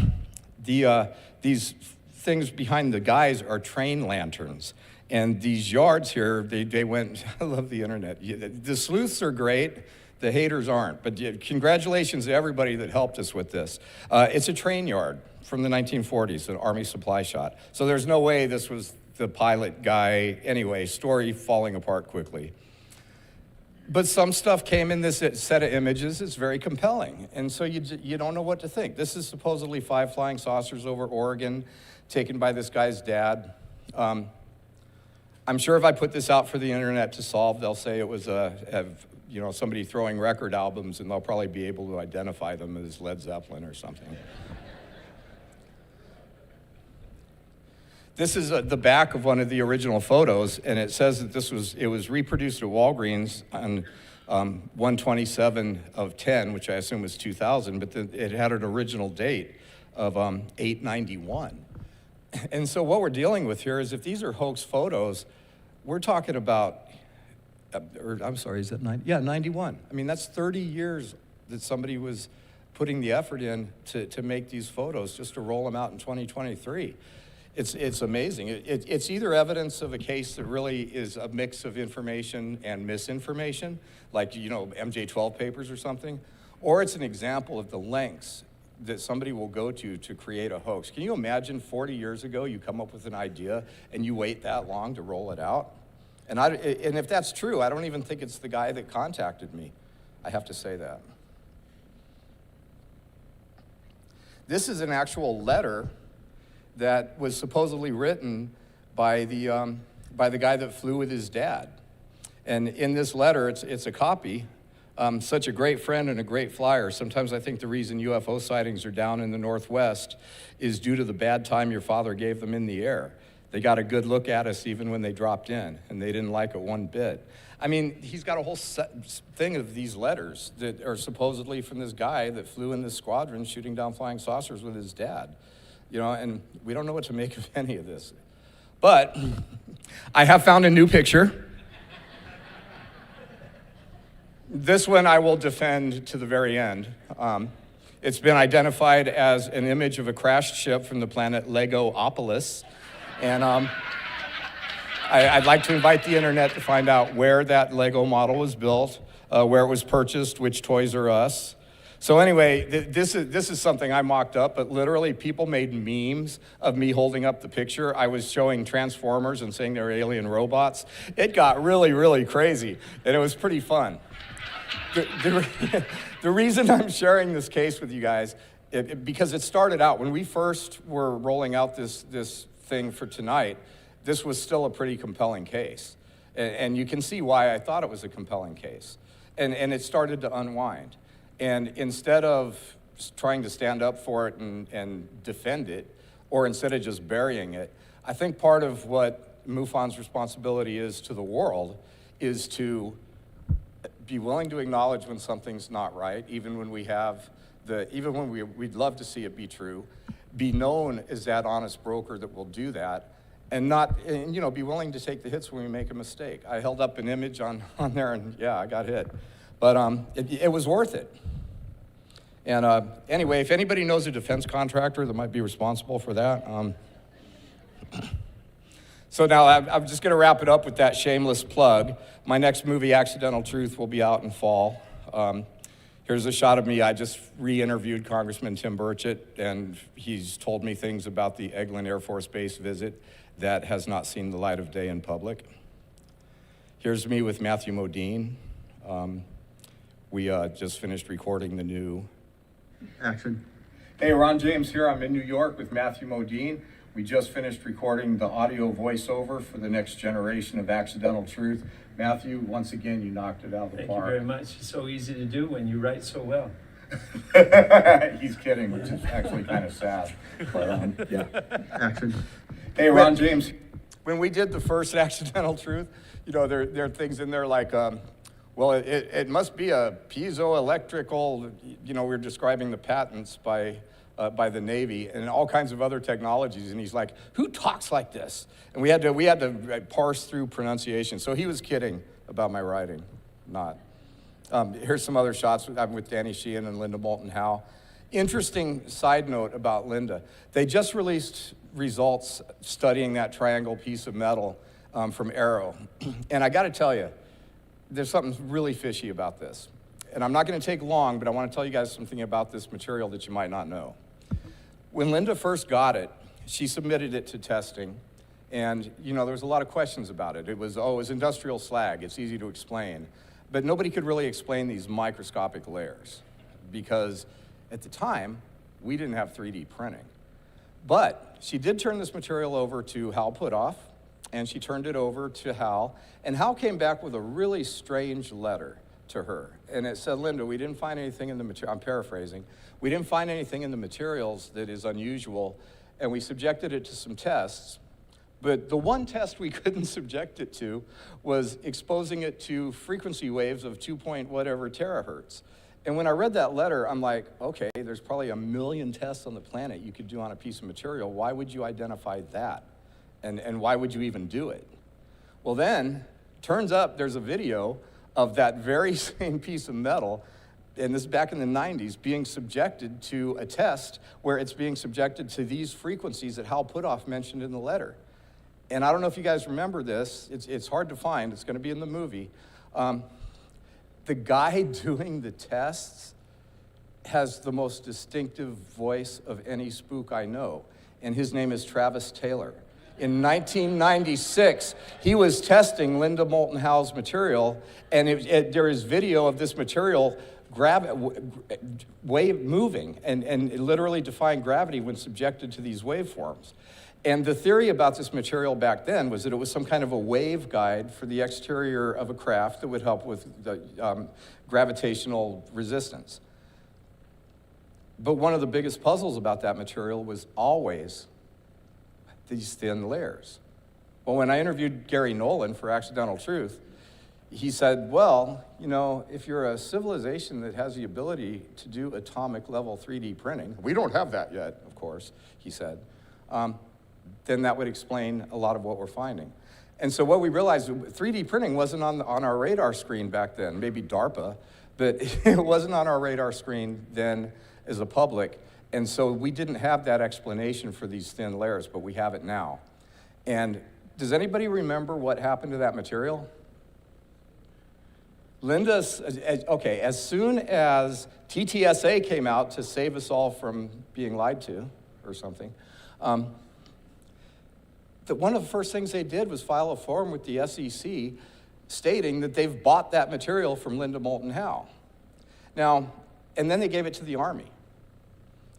these things behind the guys are train lanterns. And these yards here, they went, I love the internet. The sleuths are great. The haters aren't, but congratulations to everybody that helped us with this. It's a train yard from the 1940s, an Army supply shot. So there's no way this was the pilot guy. Anyway, story falling apart quickly. But some stuff came in this set of images. It's very compelling, and so you don't know what to think. This is supposedly 5 flying saucers over Oregon, taken by this guy's dad. I'm sure if I put this out for the internet to solve, they'll say it was somebody throwing record albums, and they'll probably be able to identify them as Led Zeppelin or something. This is the back of one of the original photos, and it says that it was reproduced at Walgreens on 1/27/10, which I assume was 2000, but it had an original date of 8/91. And so what we're dealing with here is if these are hoax photos, we're talking about, I'm sorry, is that 90? Yeah, 91. I mean, that's 30 years that somebody was putting the effort in to make these photos just to roll them out in 2023. It's amazing. It's either evidence of a case that really is a mix of information and misinformation, like, MJ-12 papers or something, or it's an example of the lengths that somebody will go to create a hoax. Can you imagine 40 years ago you come up with an idea and you wait that long to roll it out? And if that's true, I don't even think it's the guy that contacted me. I have to say that. This is an actual letter that was supposedly written by the guy that flew with his dad. And in this letter, it's a copy. Such a great friend and a great flyer. Sometimes I think the reason UFO sightings are down in the Northwest is due to the bad time your father gave them in the air. They got a good look at us even when they dropped in, and they didn't like it one bit. I mean, he's got a whole thing of these letters that are supposedly from this guy that flew in this squadron shooting down flying saucers with his dad. You know, and we don't know what to make of any of this. But I have found a new picture. This one I will defend to the very end. It's been identified as an image of a crashed ship from the planet Legoopolis. And I'd like to invite the internet to find out where that Lego model was built, where it was purchased, which Toys R Us. So anyway, this is something I mocked up, but literally people made memes of me holding up the picture. I was showing Transformers and saying they're alien robots. It got really, really crazy, and it was pretty fun. The reason I'm sharing this case with you guys, because it started out, when we first were rolling out this thing for tonight, this was still a pretty compelling case. And you can see why I thought it was a compelling case. And it started to unwind. And instead of trying to stand up for it and defend it, or instead of just burying it, I think part of what MUFON's responsibility is to the world is to be willing to acknowledge when something's not right, even when we'd love to see it be true, be known as that honest broker that will do that, and be willing to take the hits when we make a mistake. I held up an image on there, and yeah, I got hit. But it was worth it. And anyway, if anybody knows a defense contractor that might be responsible for that, so now I'm just going to wrap it up with that shameless plug. My next movie, Accidental Truth, will be out in fall. Here's a shot of me. I just re-interviewed Congressman Tim Burchett, and he's told me things about the Eglin Air Force Base visit that has not seen the light of day in public. Here's me with Matthew Modine. We just finished recording the new... Action. Hey, Ron James here. I'm in New York with Matthew Modine. We just finished recording the audio voiceover for the next generation of Accidental Truth. Matthew, once again, you knocked it out of the park. Thank you very much. It's so easy to do when you write so well. He's kidding, which is actually kind of sad. But, Yeah. Action. Hey, Ron James. When we did the first Accidental Truth, there are things in there like, it must be a piezoelectrical, we're describing the patents by the Navy and all kinds of other technologies. And he's like, who talks like this? And we had to parse through pronunciation. So he was kidding about my writing, not. Here's some other shots. I'm with Danny Sheehan and Linda Moulton Howe. Interesting side note about Linda. They just released results studying that triangle piece of metal from Arrow. And I got to tell you, there's something really fishy about this. And I'm not going to take long, but I want to tell you guys something about this material that you might not know. When Linda first got it, she submitted it to testing. And, there was a lot of questions about it. It was industrial slag. It's easy to explain. But nobody could really explain these microscopic layers because at the time, we didn't have 3D printing. But she did turn this material over to Hal Puthoff, and she turned it over to Hal. And Hal came back with a really strange letter to her. And it said, Linda, we didn't find anything in the material, I'm paraphrasing, we didn't find anything in the materials that is unusual, and we subjected it to some tests. But the one test we couldn't subject it to was exposing it to frequency waves of 2 point whatever terahertz. And when I read that letter, I'm like, okay, there's probably 1 million tests on the planet you could do on a piece of material. Why would you identify that? And why would you even do it? Well then, turns up there's a video of that very same piece of metal, and this is back in the 90s, being subjected to a test where it's being subjected to these frequencies that Hal Puthoff mentioned in the letter. And I don't know if you guys remember this, it's hard to find, it's gonna be in the movie. The guy doing the tests has the most distinctive voice of any spook I know, and his name is Travis Taylor. In 1996, he was testing Linda Moulton Howe's material, and there is video of this material wave moving and literally defying gravity when subjected to these waveforms. And the theory about this material back then was that it was some kind of a wave guide for the exterior of a craft that would help with the gravitational resistance. But one of the biggest puzzles about that material was always these thin layers. Well, when I interviewed Gary Nolan for Accidental Truth, he said, well, you know, if you're a civilization that has the ability to do atomic level 3D printing, we don't have that yet, of course, he said, then that would explain a lot of what we're finding. And so what we realized, 3D printing wasn't on our radar screen back then, maybe DARPA, but it wasn't on our radar screen then as a public. And so we didn't have that explanation for these thin layers, but we have it now. And does anybody remember what happened to that material? Okay, as soon as TTSA came out to save us all from being lied to or something, one of the first things they did was file a form with the SEC stating that they've bought that material from Linda Moulton Howe. Now, and then they gave it to the Army.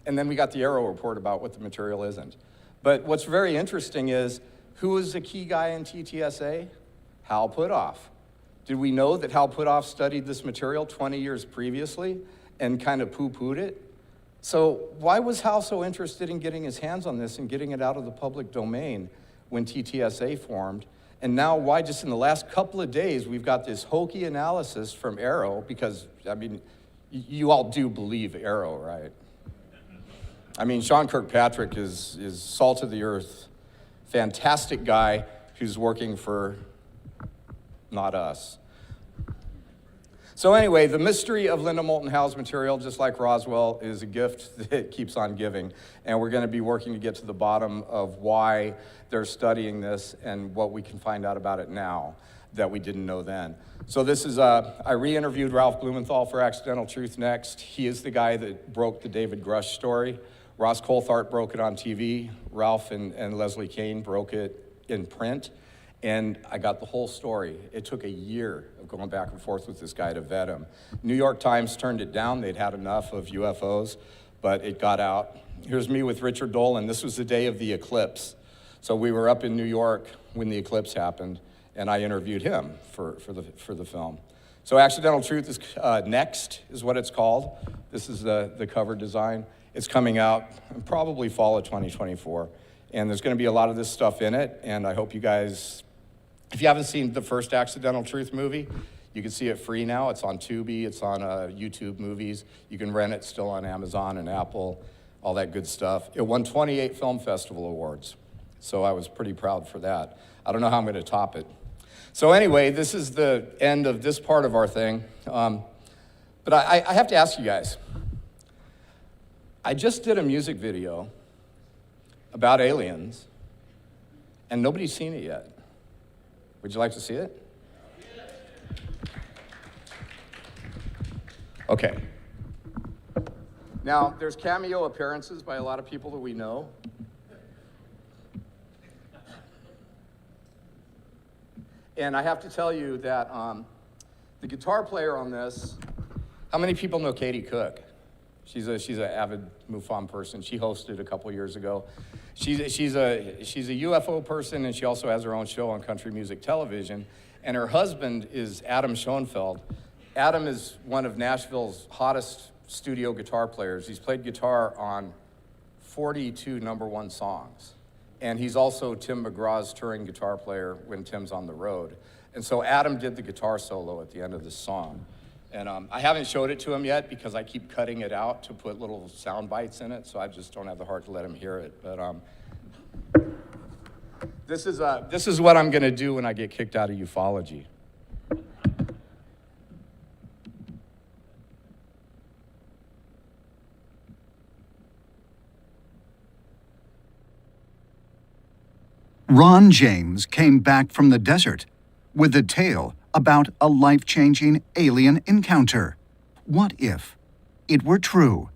And then we got the Arrow report about what the material isn't. But what's very interesting is, who was the key guy in TTSA? Hal Puthoff. Did we know that Hal Puthoff studied this material 20 years previously and kind of poo-pooed it? So why was Hal so interested in getting his hands on this and getting it out of the public domain when TTSA formed? And now why just in the last couple of days we've got this hokey analysis from Arrow, because, I mean, you all do believe Arrow, right? I mean, Sean Kirkpatrick is salt of the earth, fantastic guy who's working for not us. So anyway, the mystery of Linda Moulton Howe's material, just like Roswell, is a gift that keeps on giving. And we're going to be working to get to the bottom of why they're studying this and what we can find out about it now that we didn't know then. So this is, I re-interviewed Ralph Blumenthal for Accidental Truth Next. He is the guy that broke the David Grush story. Ross Coulthart broke it on TV. Ralph and Leslie Kane broke it in print. And I got the whole story. It took a year of going back and forth with this guy to vet him. New York Times turned it down. They'd had enough of UFOs, but it got out. Here's me with Richard Dolan. This was the day of the eclipse. So we were up in New York when the eclipse happened, and I interviewed him for the film. So Accidental Truth is Next is what it's called. This is the cover design. It's coming out in probably fall of 2024. And there's going to be a lot of this stuff in it, and I hope you guys, if you haven't seen the first Accidental Truth movie, you can see it free now. It's on Tubi, it's on YouTube Movies. You can rent it still on Amazon and Apple, all that good stuff. It won 28 Film Festival awards, so I was pretty proud for that. I don't know how I'm going to top it. So anyway, this is the end of this part of our thing. But I have to ask you guys, I just did a music video about aliens, and nobody's seen it yet. Would you like to see it? Okay. Now, there's cameo appearances by a lot of people that we know. And I have to tell you that the guitar player on this, how many people know Katie Cook? She's an avid MUFON person. She hosted a couple years ago. She's a UFO person, and she also has her own show on country music television. And her husband is Adam Schoenfeld. Adam is one of Nashville's hottest studio guitar players. He's played guitar on 42 #1 songs. And he's also Tim McGraw's touring guitar player when Tim's on the road. And so Adam did the guitar solo at the end of this song. And I haven't showed it to him yet because I keep cutting it out to put little sound bites in it, so I just don't have the heart to let him hear it. But this is what I'm gonna do when I get kicked out of ufology. Ron James came back from the desert with a tale about a life-changing alien encounter. What if it were true?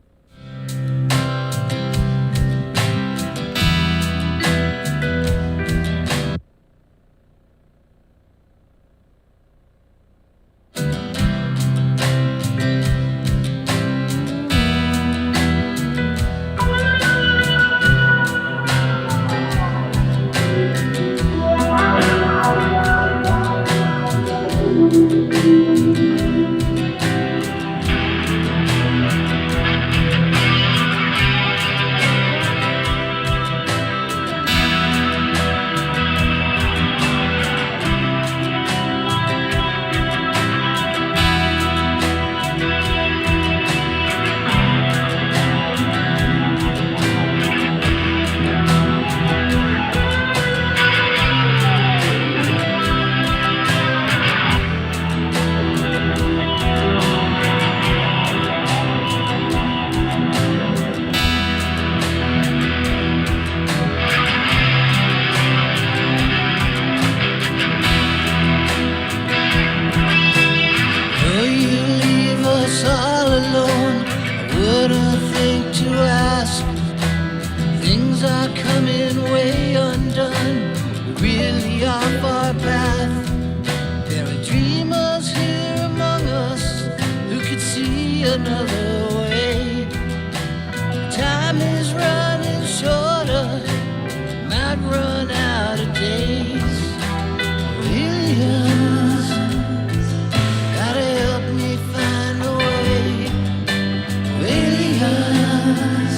are coming way undone. We really are far path. There are dreamers here among us who could see another way. Time is running shorter, might run out of days. Aliens, gotta help me find a way. Aliens,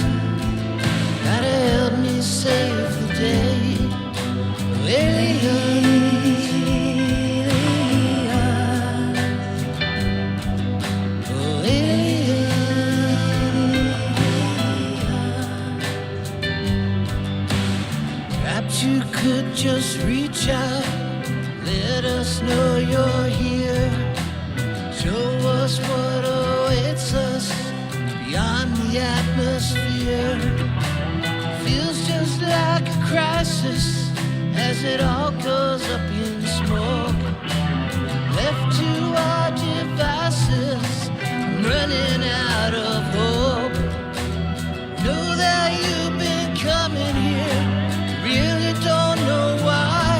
gotta help me save the day. Aliens, oh aliens. Perhaps you could just reach out, let us know you're here. Show us what awaits us beyond the atmosphere. Feels just like a crisis as it all goes up in smoke. Left to our devices, I'm running out of hope. Know that you've been coming here, really don't know why.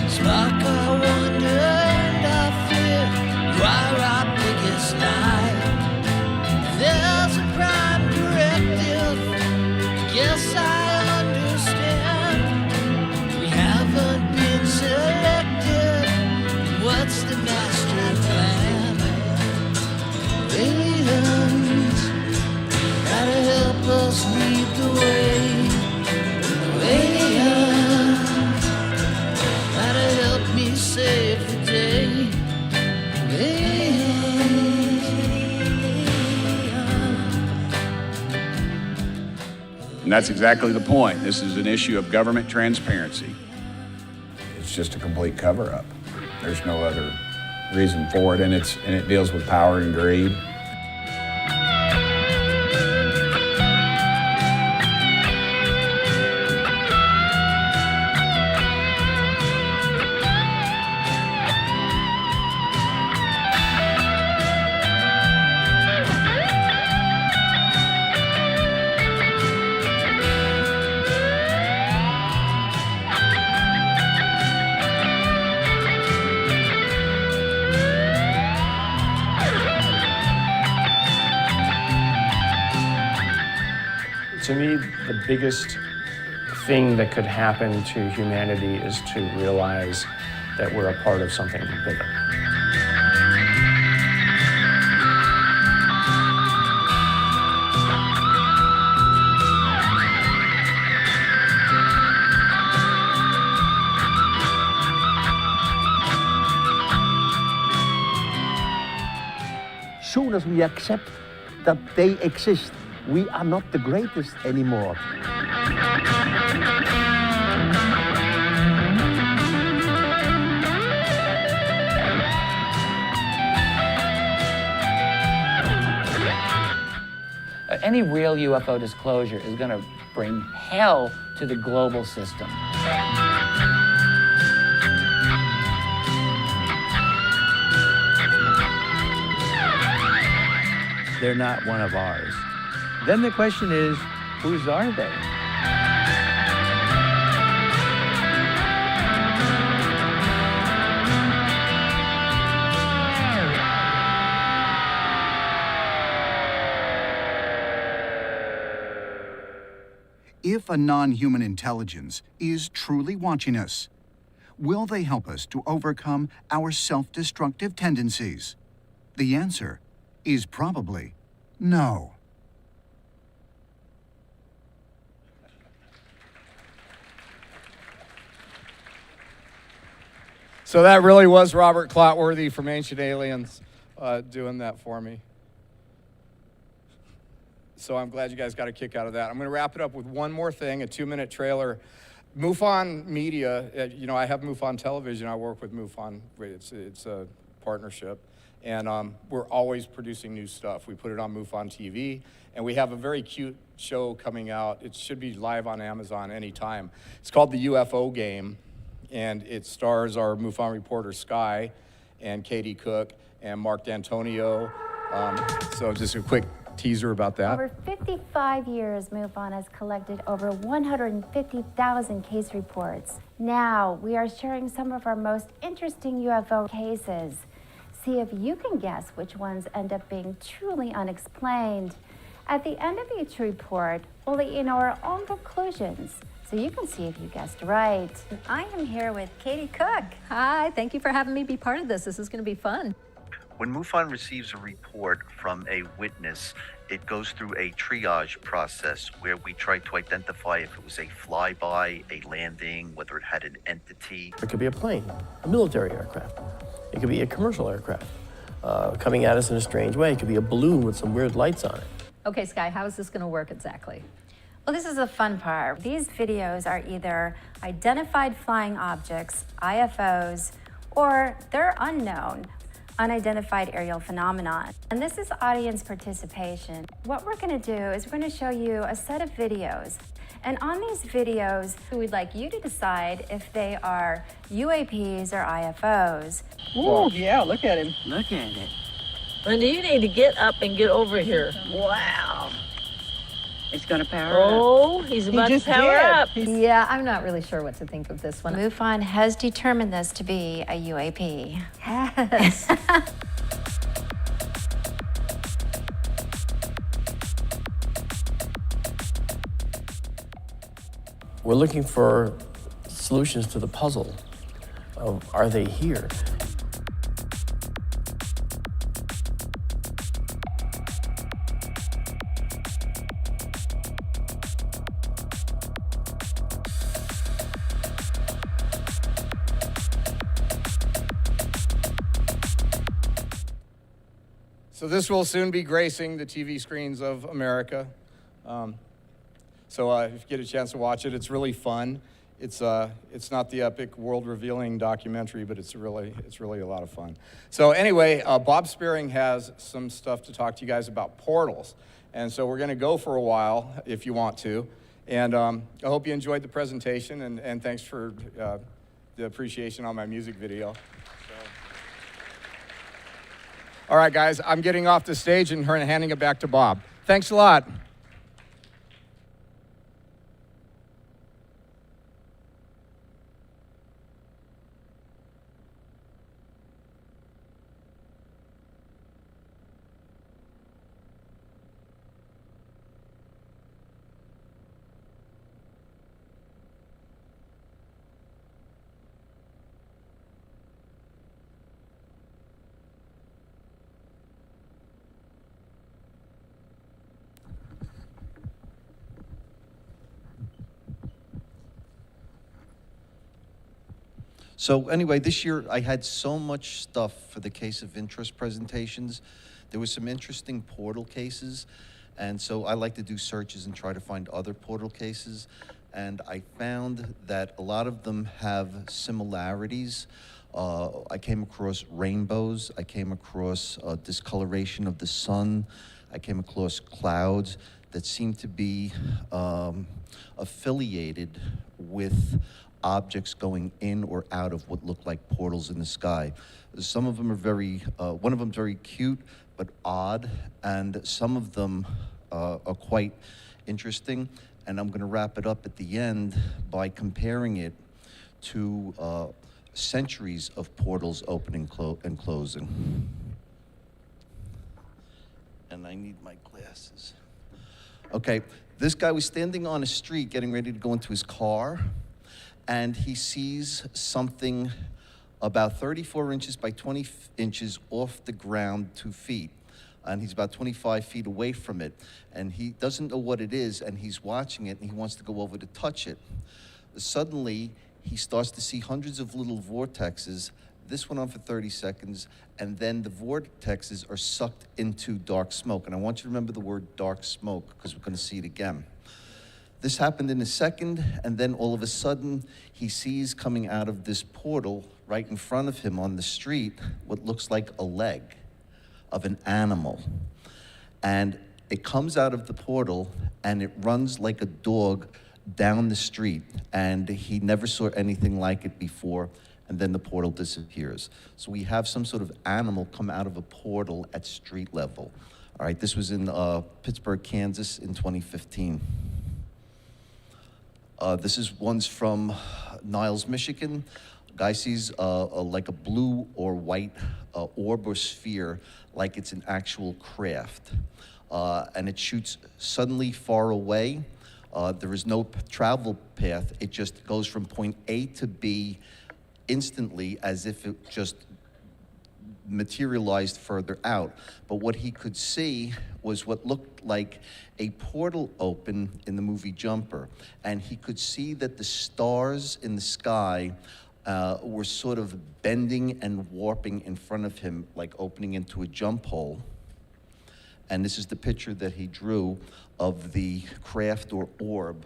Spark our wonder and our fear, you are our biggest lie. There's a prime directive, guess I understand. We haven't been selected, what's the master plan? Aliens, gotta help us lead the way. Aliens, gotta help me save the day. And that's exactly the point. This is an issue of government transparency. It's just a complete cover-up. There's no other reason for it, and it deals with power and greed. To me, the biggest thing that could happen to humanity is to realize that we're a part of something bigger. Soon as we accept that they exist, we are not the greatest anymore. Any real UFO disclosure is going to bring hell to the global system. They're not one of ours. Then the question is, whose are they? If a non-human intelligence is truly watching us, will they help us to overcome our self-destructive tendencies? The answer is probably no. So that really was Robert Clotworthy from Ancient Aliens doing that for me. So I'm glad you guys got a kick out of that. I'm going to wrap it up with one more thing, a 2-minute trailer. MUFON Media, you know, I have MUFON Television. I work with MUFON. It's a partnership. And we're always producing new stuff. We put it on MUFON TV. And we have a very cute show coming out. It should be live on Amazon anytime. It's called The UFO Game. And it stars our MUFON reporter, Sky, and Katie Cook, and Mark D'Antonio. So just a quick teaser about that. Over 55 years, MUFON has collected over 150,000 case reports. Now, we are sharing some of our most interesting UFO cases. See if you can guess which ones end up being truly unexplained. At the end of each report, we'll let you know our own conclusions, so you can see if you guessed right. I am here with Katie Cook. Hi, thank you for having me be part of this. This is going to be fun. When MUFON receives a report from a witness, it goes through a triage process where we try to identify if it was a flyby, a landing, whether it had an entity. It could be a plane, a military aircraft. It could be a commercial aircraft coming at us in a strange way. It could be a balloon with some weird lights on it. Okay, Sky, how is this going to work exactly? Well, this is the fun part. These videos are either identified flying objects, IFOs, or they're unknown, unidentified aerial phenomenon. And this is audience participation. What we're going to do is we're going to show you a set of videos. And on these videos, we'd like you to decide if they are UAPs or IFOs. Oh, yeah, look at him. Look at it. Linda, you need to get up and get over here. Wow. It's going to power up. Oh, he's about to power up. Yeah, I'm not really sure what to think of this one. MUFON has determined this to be a UAP. Yes. We're looking for solutions to the puzzle of, are they here? So this will soon be gracing the TV screens of America. So if you get a chance to watch it, it's really fun. It's not the epic world-revealing documentary, but it's really a lot of fun. So anyway, Bob Spearing has some stuff to talk to you guys about portals. And so we're gonna go for a while, if you want to. And I hope you enjoyed the presentation, and thanks for the appreciation on my music video. All right, guys, I'm getting off the stage and handing it back to Bob. Thanks a lot. So anyway, this year I had so much stuff for the case of interest presentations. There was some interesting portal cases, and so I like to do searches and try to find other portal cases. And I found that a lot of them have similarities. I came across rainbows. I came across discoloration of the sun. I came across clouds that seem to be affiliated with objects going in or out of what look like portals in the sky. Some of them are very, one of them is very cute but odd, and some of them are quite interesting. And I'm gonna wrap it up at the end by comparing it to centuries of portals opening and closing. And I need my glasses. Okay, this guy was standing on a street getting ready to go into his car, and he sees something about 34 inches by 20 inches off the ground, 2 feet. And he's about 25 feet away from it. And he doesn't know what it is, and he's watching it, and he wants to go over to touch it. Suddenly, he starts to see hundreds of little vortexes. This went on for 30 seconds, and then the vortexes are sucked into dark smoke. And I want you to remember the word dark smoke, because we're gonna see it again. This happened in a second, and then all of a sudden, he sees coming out of this portal right in front of him on the street what looks like a leg of an animal. And it comes out of the portal, and it runs like a dog down the street, and he never saw anything like it before, and then the portal disappears. So we have some sort of animal come out of a portal at street level. All right, this was in Pittsburgh, Kansas in 2015. This is one's from Niles, Michigan. Guy sees like a blue or white orb or sphere, like it's an actual craft. And it shoots suddenly far away. There is no travel path. It just goes from point A to B instantly, as if it just materialized further out. But what he could see was what looked like a portal open in the movie Jumper. And he could see that the stars in the sky were sort of bending and warping in front of him, like opening into a jump hole. And this is the picture that he drew of the craft or orb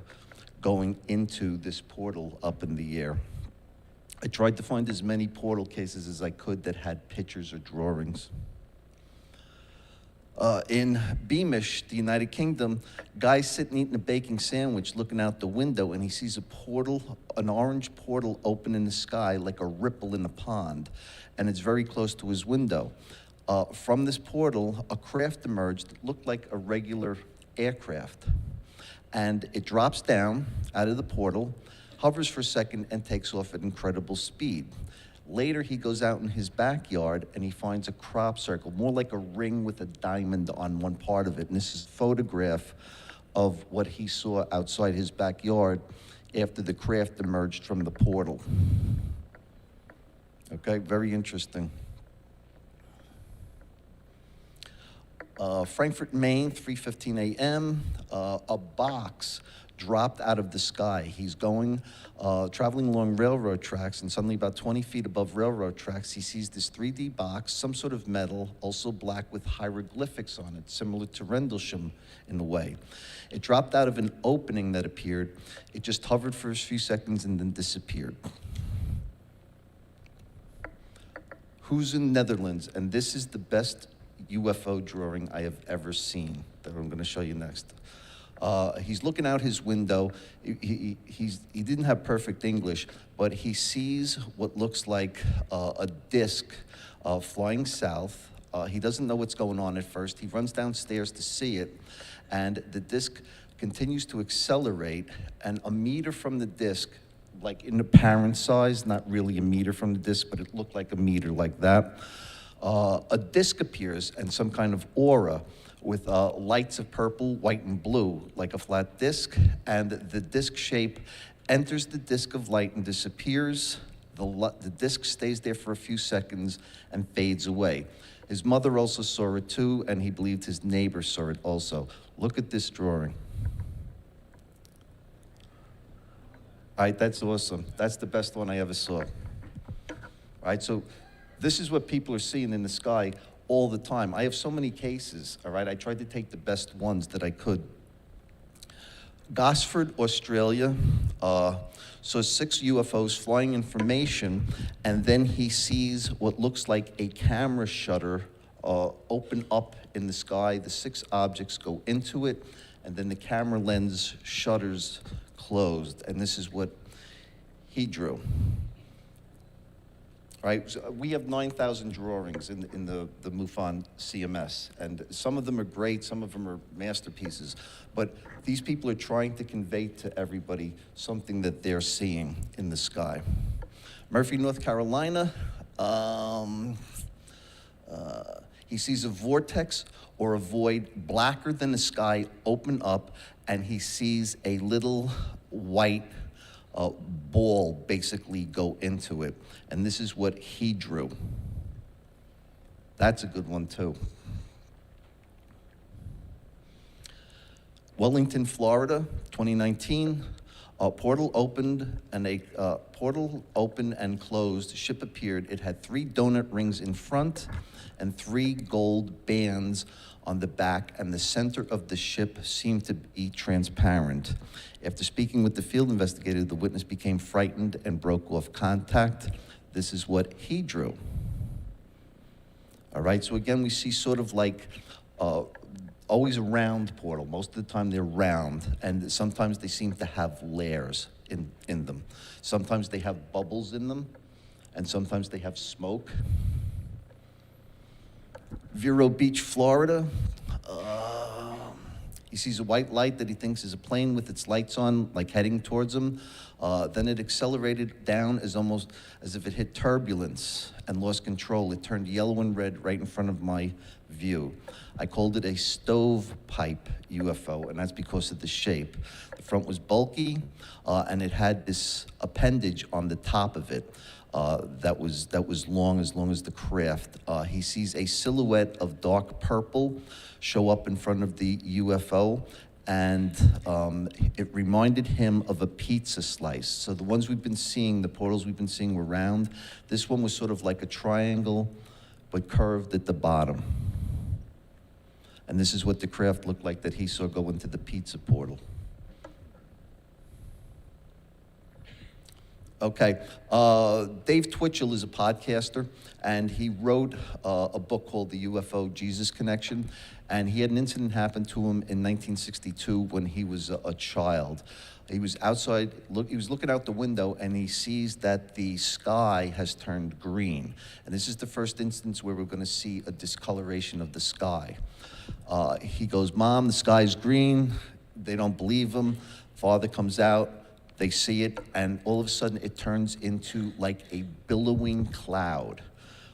going into this portal up in the air. I tried to find as many portal cases as I could that had pictures or drawings. In Beamish, the United Kingdom, guy's sitting eating a bacon sandwich looking out the window, and he sees a portal, an orange portal open in the sky like a ripple in a pond, and it's very close to his window. From this portal, a craft emerged that looked like a regular aircraft, and it drops down out of the portal, hovers for a second, and takes off at incredible speed. Later, he goes out in his backyard and he finds a crop circle, more like a ring with a diamond on one part of it. And this is a photograph of what he saw outside his backyard after the craft emerged from the portal. Okay, very interesting. Frankfurt, Maine, 3:15 a.m., a box dropped out of the sky. He's going, traveling along railroad tracks, and suddenly about 20 feet above railroad tracks, he sees this 3D box, some sort of metal, also black with hieroglyphics on it, similar to Rendlesham in a way. It dropped out of an opening that appeared. It just hovered for a few seconds and then disappeared. Who's in Netherlands? And this is the best UFO drawing I have ever seen that I'm gonna show you next. He's looking out his window. He didn't have perfect English, but he sees what looks like a disc flying south. He doesn't know what's going on at first. He runs downstairs to see it, and the disc continues to accelerate, and a meter from the disc, like in apparent size, not really a meter from the disc, but it looked like a meter like that, a disc appears and some kind of aura with lights of purple, white, and blue, like a flat disc, and the disc shape enters the disc of light and disappears. The disc stays there for a few seconds and fades away. His mother also saw it too, and he believed his neighbor saw it also. Look at this drawing. All right, that's awesome. That's the best one I ever saw. All right, so this is what people are seeing in the sky all the time. I have so many cases, all right? I tried to take the best ones that I could. Gosford, Australia, saw 6 UFOs flying in formation, and then he sees what looks like a camera shutter open up in the sky. The 6 objects go into it, and then the camera lens shutters closed, and this is what he drew. Right, so we have 9,000 drawings in the MUFON CMS, and some of them are great, some of them are masterpieces, but these people are trying to convey to everybody something that they're seeing in the sky. Murphy, North Carolina, he sees a vortex or a void blacker than the sky open up, and he sees a little white ball basically go into it. And this is what he drew. That's a good one too. Wellington, Florida, 2019. A portal opened and closed. Ship appeared. It had 3 donut rings in front and 3 gold bands on the back, and the center of the ship seemed to be transparent. After speaking with the field investigator, the witness became frightened and broke off contact. This is what he drew. All right, so again, we see sort of like always a round portal. Most of the time they're round, and sometimes they seem to have layers in them. Sometimes they have bubbles in them, and sometimes they have smoke. Vero Beach, Florida, He sees a white light that he thinks is a plane with its lights on, like heading towards him. Then it accelerated down almost as if it hit turbulence and lost control. It turned yellow and red right in front of my view. I called it a stovepipe UFO, and that's because of the shape. The front was bulky, and it had this appendage on the top of it that was long as the craft. He sees a silhouette of dark purple show up in front of the UFO, and it reminded him of a pizza slice. So the ones we've been seeing, the portals we've been seeing were round. This one was sort of like a triangle, but curved at the bottom. And this is what the craft looked like that he saw go into the pizza portal. Okay, Dave Twitchell is a podcaster, and he wrote a book called The UFO Jesus Connection, and he had an incident happen to him in 1962 when he was a child. He was outside, he was looking out the window, and he sees that the sky has turned green. And this is the first instance where we're gonna see a discoloration of the sky. He goes, "Mom, the sky's green." They don't believe him. Father comes out. They see it, and all of a sudden it turns into like a billowing cloud,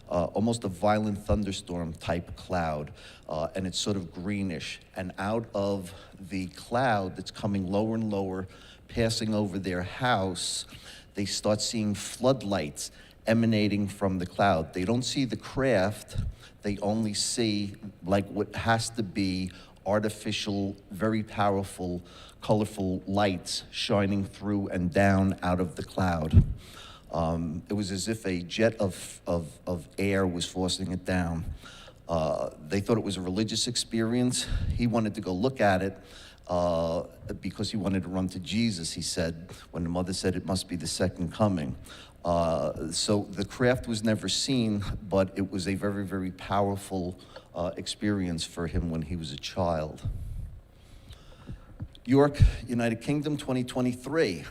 almost a violent thunderstorm type cloud, and it's sort of greenish. And out of the cloud that's coming lower and lower, passing over their house, they start seeing floodlights emanating from the cloud. They don't see the craft, they only see like what has to be artificial, very powerful, colorful lights shining through and down out of the cloud. It was as if a jet of air was forcing it down. They thought it was a religious experience. He wanted to go look at it because he wanted to run to Jesus, he said, when the mother said it must be the second coming. So the craft was never seen, but it was a very, very powerful experience for him when he was a child. York, United Kingdom, 2023.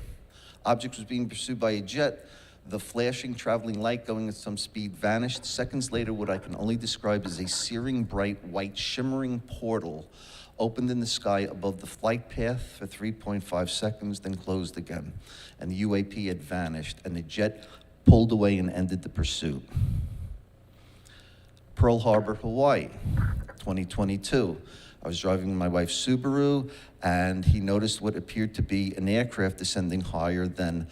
Object was being pursued by a jet. The flashing traveling light going at some speed vanished. Seconds later, what I can only describe as a searing bright white shimmering portal opened in the sky above the flight path for 3.5 seconds, then closed again. And the UAP had vanished, and the jet pulled away and ended the pursuit. Pearl Harbor, Hawaii, 2022. I was driving my wife's Subaru, and he noticed what appeared to be an aircraft descending higher than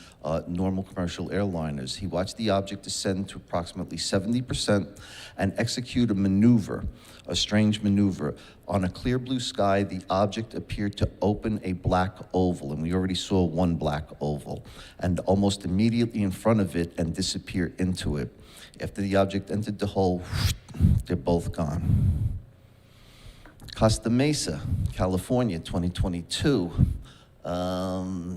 normal commercial airliners. He watched the object descend to approximately 70% and execute a maneuver, a strange maneuver. On a clear blue sky, the object appeared to open a black oval, and we already saw one black oval, and almost immediately in front of it and disappear into it. After the object entered the hole, they're both gone. Costa Mesa, California, 2022. Where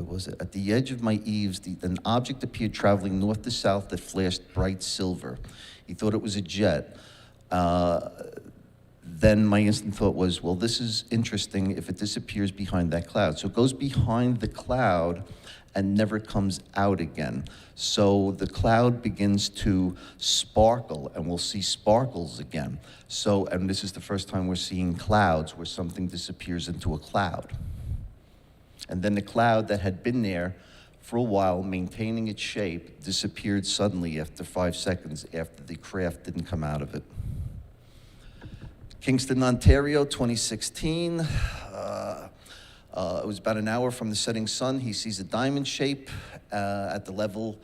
was it? At the edge of my eaves, an object appeared traveling north to south that flashed bright silver. He thought it was a jet. Then my instant thought was, well, this is interesting if it disappears behind that cloud. So it goes behind the cloud and never comes out again. So the cloud begins to sparkle, and we'll see sparkles again. So, and this is the first time we're seeing clouds where something disappears into a cloud. And then the cloud that had been there for a while, maintaining its shape, disappeared suddenly after 5 seconds after the craft didn't come out of it. Kingston, Ontario, 2016. It was about an hour from the setting sun. He sees a diamond shape at the level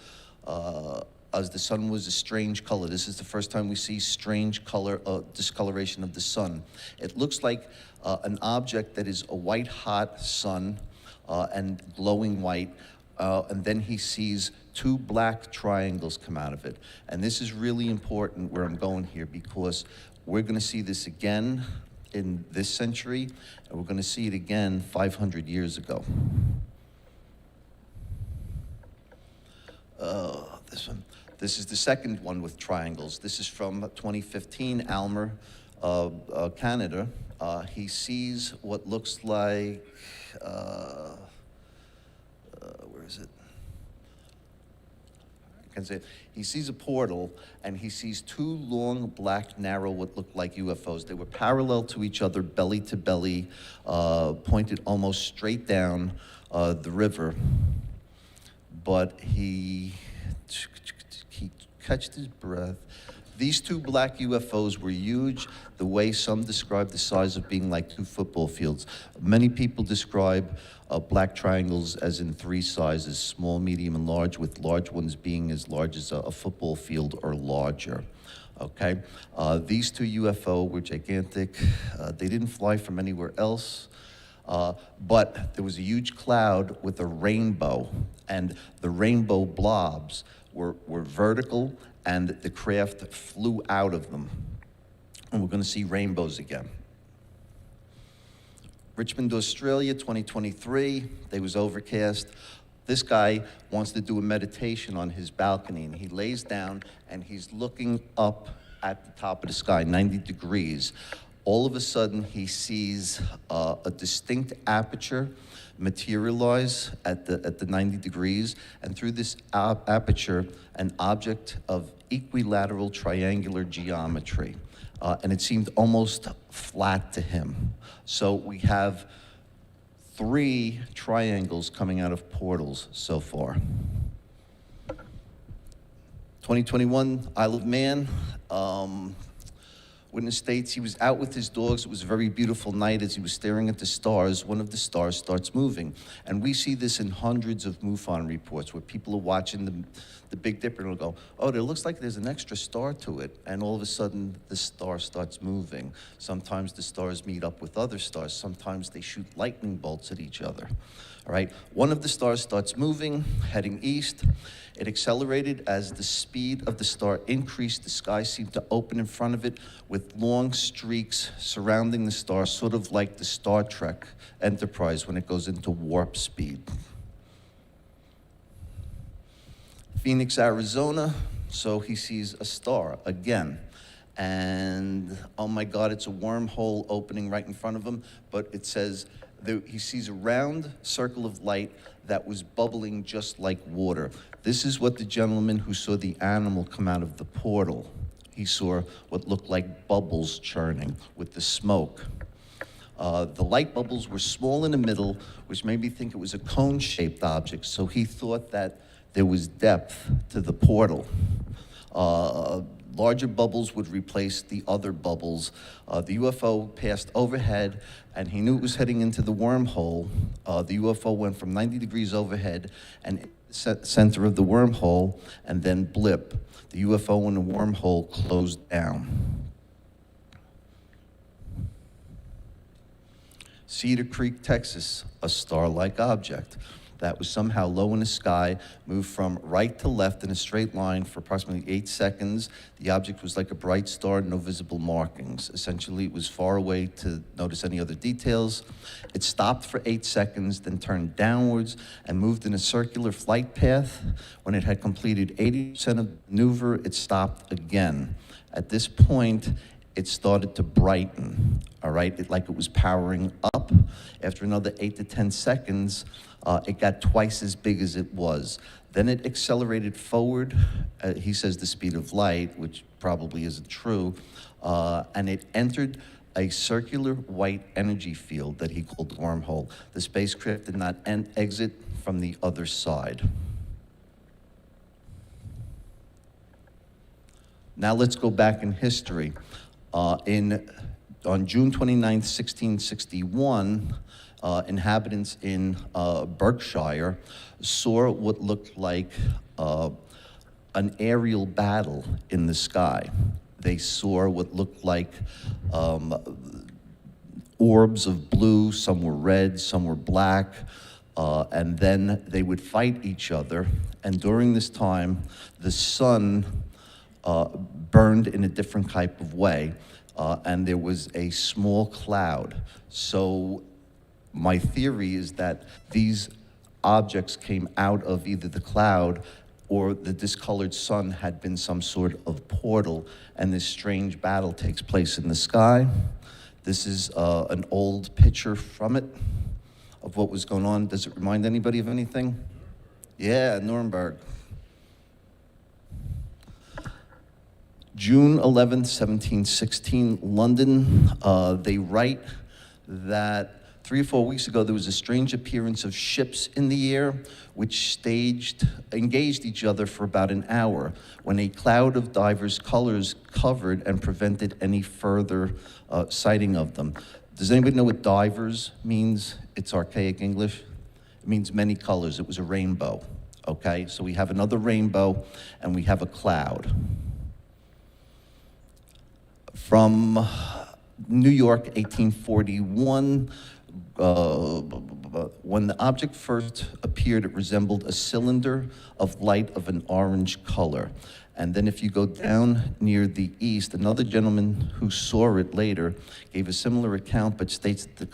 as the sun was a strange color. This is the first time we see strange color, discoloration of the sun. It looks like an object that is a white hot sun and glowing white. And then he sees 2 black triangles come out of it. And this is really important where I'm going here, because we're going to see this again in this century, and we're going to see it again 500 years ago. This one. This is the second one with triangles. This is from 2015, Almer, Canada. He sees what looks like, where is it? can say, he sees a portal and he sees two long, black, narrow, what looked like UFOs. They were parallel to each other, belly to belly, pointed almost straight down the river. But he catched his breath. These two black UFOs were huge, the way some describe the size of being like 2 football fields. Many people describe black triangles as in 3 sizes, small, medium, and large, with large ones being as large as a football field or larger. Okay? These two UFO were gigantic. They didn't fly from anywhere else. But there was a huge cloud with a rainbow, and the rainbow blobs were vertical, and the craft flew out of them. And we're going to see rainbows again. Richmond, Australia, 2023. They was overcast. This guy wants to do a meditation on his balcony, and he lays down and he's looking up at the top of the sky, 90 degrees. All of a sudden, he sees a distinct aperture materialize at the 90 degrees, and through this aperture, an object of equilateral triangular geometry. And it seemed almost flat to him. So we have 3 triangles coming out of portals so far. 2021, Isle of Man. Witness states he was out with his dogs. It was a very beautiful night. As he was staring at the stars, one of the stars starts moving. And we see this in hundreds of MUFON reports where people are watching the Big Dipper and will go, oh, there looks like there's an extra star to it. And all of a sudden, the star starts moving. Sometimes the stars meet up with other stars. Sometimes they shoot lightning bolts at each other. All right, one of the stars starts moving, heading east. It accelerated as the speed of the star increased. The sky seemed to open in front of it with long streaks surrounding the star, sort of like the Star Trek Enterprise when it goes into warp speed. Phoenix, Arizona, so he sees a star again. And oh my God, it's a wormhole opening right in front of him, but it says, he sees a round circle of light that was bubbling just like water. This is what the gentleman who saw the animal come out of the portal. He saw what looked like bubbles churning with the smoke. The light bubbles were small in the middle, which made me think it was a cone-shaped object, so he thought that there was depth to the portal. Larger bubbles would replace the other bubbles. The UFO passed overhead, and he knew it was heading into the wormhole. The UFO went from 90 degrees overhead and center of the wormhole, and then blip. The UFO in the wormhole closed down. Cedar Creek, Texas, a star-like object that was somehow low in the sky, moved from right to left in a straight line for approximately 8 seconds. The object was like a bright star, no visible markings. Essentially, it was far away to notice any other details. It stopped for 8 seconds, then turned downwards and moved in a circular flight path. When it had completed 80% of the maneuver, it stopped again. At this point, it started to brighten, all right? Like it was powering up. After another 8 to 10 seconds, it got twice as big as it was. Then it accelerated forward. He says the speed of light, which probably isn't true. And it entered a circular white energy field that he called wormhole. The spacecraft did not exit from the other side. Now let's go back in history. On June 29th, 1661, inhabitants in Berkshire saw what looked like an aerial battle in the sky. They saw what looked like orbs of blue, some were red, some were black, and then they would fight each other. And during this time, the sun burned in a different type of way, and there was a small cloud. So my theory is that these objects came out of either the cloud or the discolored sun had been some sort of portal, and this strange battle takes place in the sky. This is an old picture from it of what was going on. Does it remind anybody of anything? Yeah, Nuremberg. June 11th, 1716, London. They write that 3 or 4 weeks ago, there was a strange appearance of ships in the air, which engaged each other for about an hour, when a cloud of divers colors covered and prevented any further sighting of them. Does anybody know what divers means? It's archaic English. It means many colors. It was a rainbow, okay? So we have another rainbow, and we have a cloud. From New York, 1841, when the object first appeared, it resembled a cylinder of light of an orange color. And then if you go down near the east, another gentleman who saw it later gave a similar account, but states that the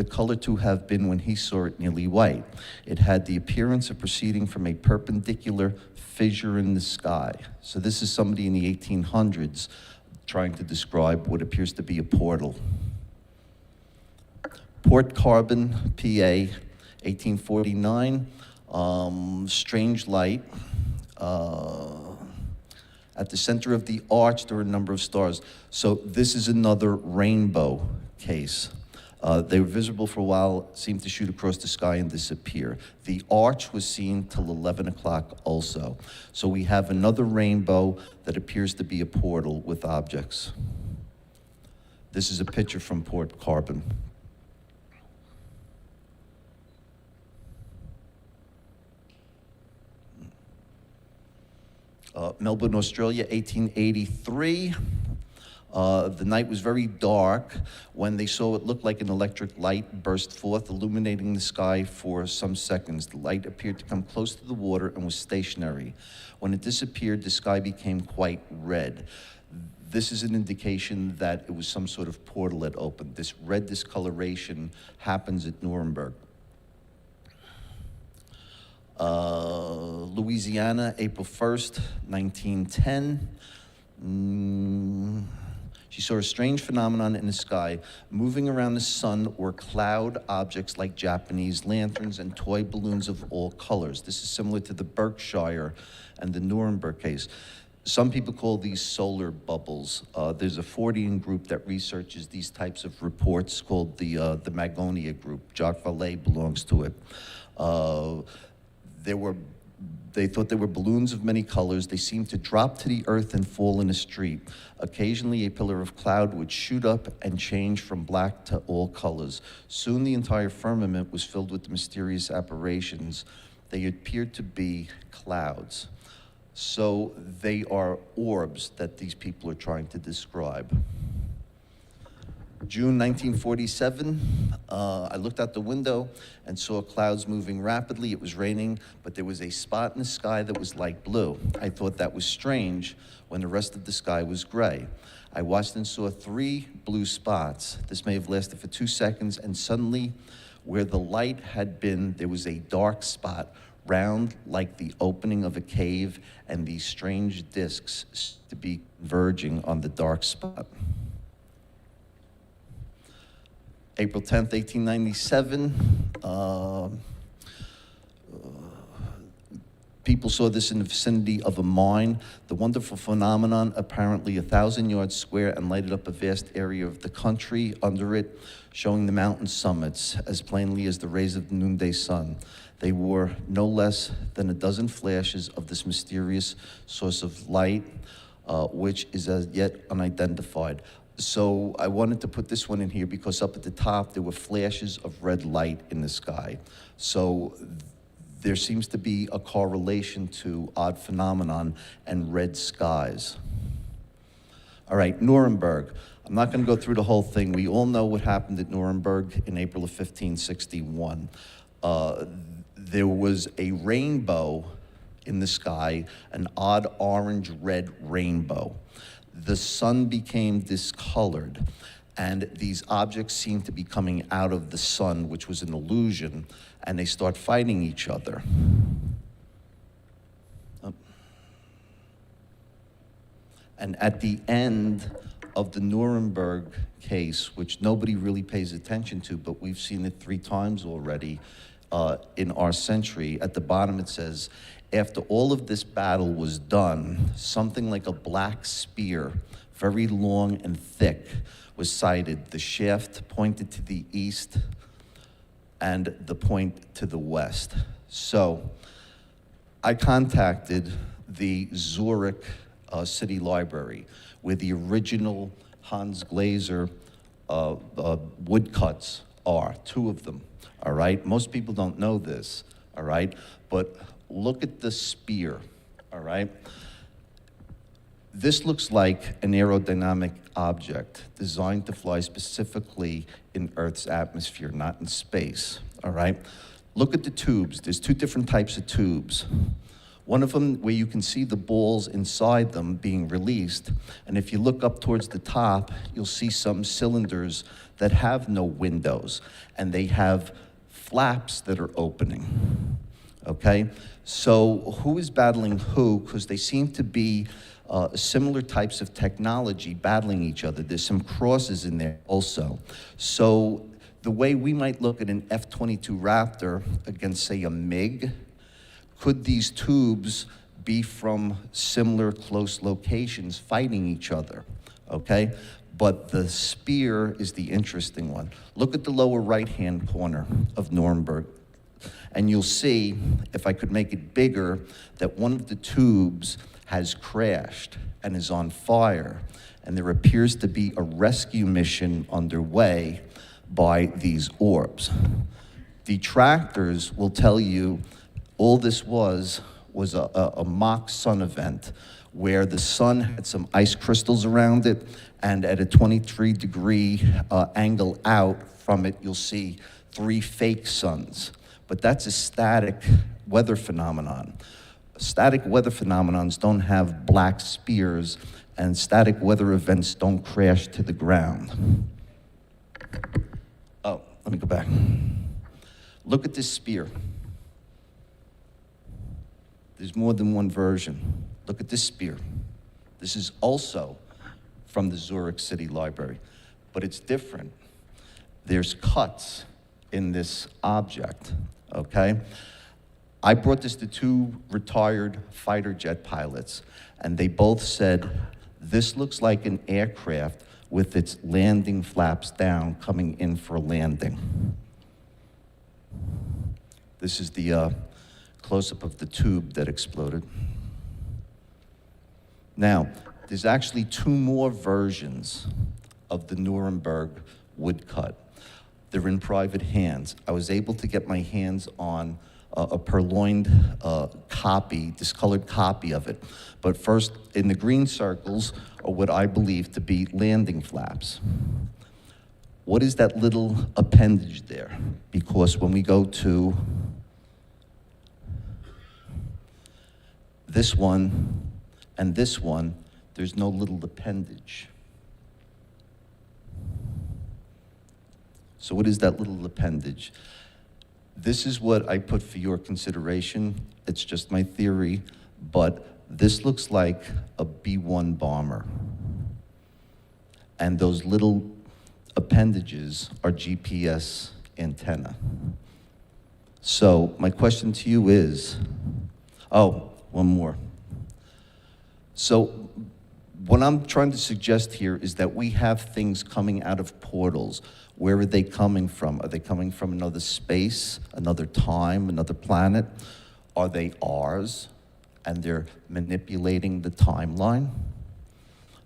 color to have been, when he saw it, nearly white. It had the appearance of proceeding from a perpendicular fissure in the sky. So this is somebody in the 1800s trying to describe what appears to be a portal. Port Carbon, PA, 1849, strange light. At the center of the arch, there are a number of stars. So this is another rainbow case. They were visible for a while, seemed to shoot across the sky and disappear. The arch was seen till 11 o'clock also. So we have another rainbow that appears to be a portal with objects. This is a picture from Port Carbon. Melbourne, Australia, 1883. The night was very dark when they saw what looked like an electric light burst forth, illuminating the sky for some seconds. The light appeared to come close to the water and was stationary. When it disappeared, the sky became quite red. This is an indication that it was some sort of portal that opened. This red discoloration happens at Nuremberg. Louisiana, April 1st, 1910. She saw a strange phenomenon in the sky. Moving around the sun were cloud objects like Japanese lanterns and toy balloons of all colors. This is similar to the Berkshire and the Nuremberg case. Some people call these solar bubbles. There's a Fortean group that researches these types of reports called the Magonia group. Jacques Vallée belongs to it. They thought there were balloons of many colors. They seemed to drop to the earth and fall in a street. Occasionally, a pillar of cloud would shoot up and change from black to all colors. Soon, the entire firmament was filled with mysterious apparitions. They appeared to be clouds. So they are orbs that these people are trying to describe. June 1947, I looked out the window and saw clouds moving rapidly. It was raining, but there was a spot in the sky that was light blue. I thought that was strange when the rest of the sky was gray. I watched and saw 3 blue spots. This may have lasted for 2 seconds, and suddenly, where the light had been, there was a dark spot, round like the opening of a cave, and these strange discs to be converging on the dark spot. April 10th, 1897, people saw this in the vicinity of a mine. The wonderful phenomenon, apparently 1,000 yards square, and lighted up a vast area of the country under it, showing the mountain summits as plainly as the rays of the noonday sun. They were no less than a dozen flashes of this mysterious source of light, which is as yet unidentified. So I wanted to put this one in here because up at the top, there were flashes of red light in the sky. So there seems to be a correlation to odd phenomenon and red skies. All right, Nuremberg. I'm not going to go through the whole thing. We all know what happened at Nuremberg in April of 1561. There was a rainbow in the sky, an odd orange-red rainbow. The sun became discolored, and these objects seemed to be coming out of the sun, which was an illusion, and they start fighting each other. And at the end of the Nuremberg case, which nobody really pays attention to, but we've seen it 3 times already, in our century. At the bottom it says, after all of this battle was done, something like a black spear, very long and thick, was sighted. The shaft pointed to the east and the point to the west. So I contacted the Zurich City Library, where the original Hans Glaser woodcuts are, 2 of them, all right? Most people don't know this, all right? But look at the spear, all right? This looks like an aerodynamic object designed to fly specifically in Earth's atmosphere, not in space, all right? Look at the tubes. There's 2 different types of tubes. One of them where you can see the balls inside them being released, and if you look up towards the top, you'll see some cylinders that have no windows, and they have flaps that are opening, okay? So who is battling who? Because they seem to be similar types of technology battling each other. There's some crosses in there also. So the way we might look at an F-22 Raptor against, say, a MiG, could these tubes be from similar close locations fighting each other, okay? But the spear is the interesting one. Look at the lower right-hand corner of Nuremberg, and you'll see, if I could make it bigger, that one of the tubes has crashed and is on fire, and there appears to be a rescue mission underway by these orbs. Detractors will tell you all this was a mock sun event where the sun had some ice crystals around it, and at a 23-degree angle out from it, you'll see 3 fake suns. But that's a static weather phenomenon. Static weather phenomenons don't have black spears, and static weather events don't crash to the ground. Oh, let me go back. Look at this spear. There's more than one version. Look at this spear. This is also from the Zurich City Library, but it's different. There's cuts in this object, okay? I brought this to 2 retired fighter jet pilots, and they both said, this looks like an aircraft with its landing flaps down coming in for a landing. This is the close-up of the tube that exploded. Now, there's actually 2 more versions of the Nuremberg woodcut. They're in private hands. I was able to get my hands on a purloined copy, discolored copy of it. But first, in the green circles are what I believe to be landing flaps. What is that little appendage there? Because when we go to this one and this one, there's no little appendage. So what is that little appendage? This is what I put for your consideration. It's just my theory, but this looks like a B-1 bomber. And those little appendages are GPS antenna. So my question to you is, oh, one more. So what I'm trying to suggest here is that we have things coming out of portals. Where are they coming from? Are they coming from another space, another time, another planet? Are they ours, and they're manipulating the timeline?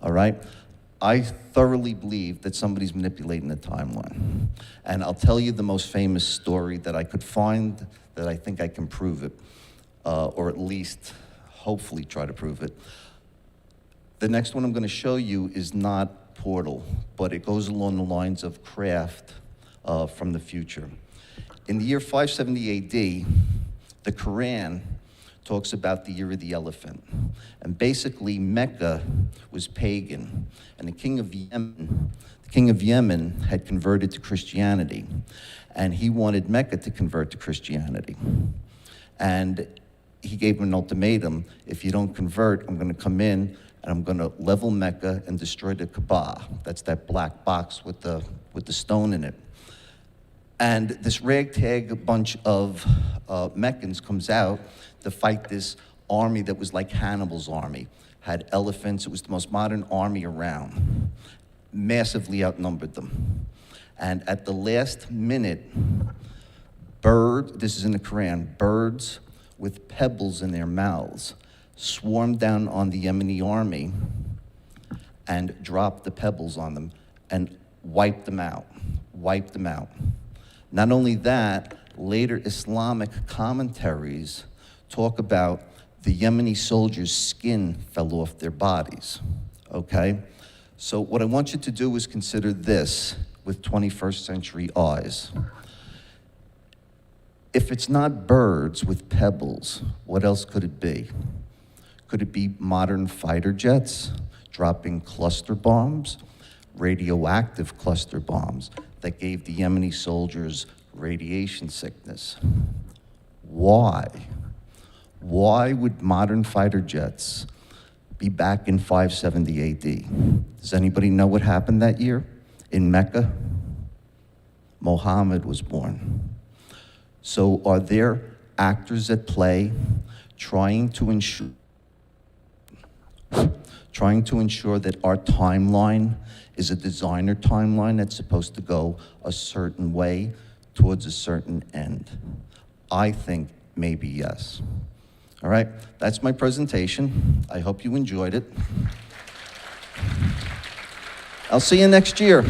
All right? I thoroughly believe that somebody's manipulating the timeline. And I'll tell you the most famous story that I could find that I think I can prove it, or at least hopefully try to prove it. The next one I'm going to show you is not Portal, but it goes along the lines of Craft from the future. In the year 570 AD, the Quran talks about the year of the elephant. And basically, Mecca was pagan, and the king of Yemen had converted to Christianity, and he wanted Mecca to convert to Christianity. And he gave him an ultimatum: if you don't convert, I'm going to come in and I'm going to level Mecca and destroy the Kaaba. That's that black box with the stone in it. And this ragtag bunch of Meccans comes out to fight this army that was like Hannibal's army. Had elephants, it was the most modern army around. Massively outnumbered them. And at the last minute, this is in the Quran, birds with pebbles in their mouths swarmed down on the Yemeni army and dropped the pebbles on them and wiped them out. Not only that, later Islamic commentaries talk about the Yemeni soldiers' skin fell off their bodies, okay? So what I want you to do is consider this with 21st century eyes. If it's not birds with pebbles, what else could it be? Could it be modern fighter jets dropping cluster bombs, radioactive cluster bombs that gave the Yemeni soldiers radiation sickness? Why? Why would modern fighter jets be back in 570 AD? Does anybody know what happened that year in Mecca? Muhammad was born. So are there actors at play trying to ensure that our timeline is a designer timeline that's supposed to go a certain way towards a certain end? I think maybe yes. All right, that's my presentation. I hope you enjoyed it. I'll see you next year.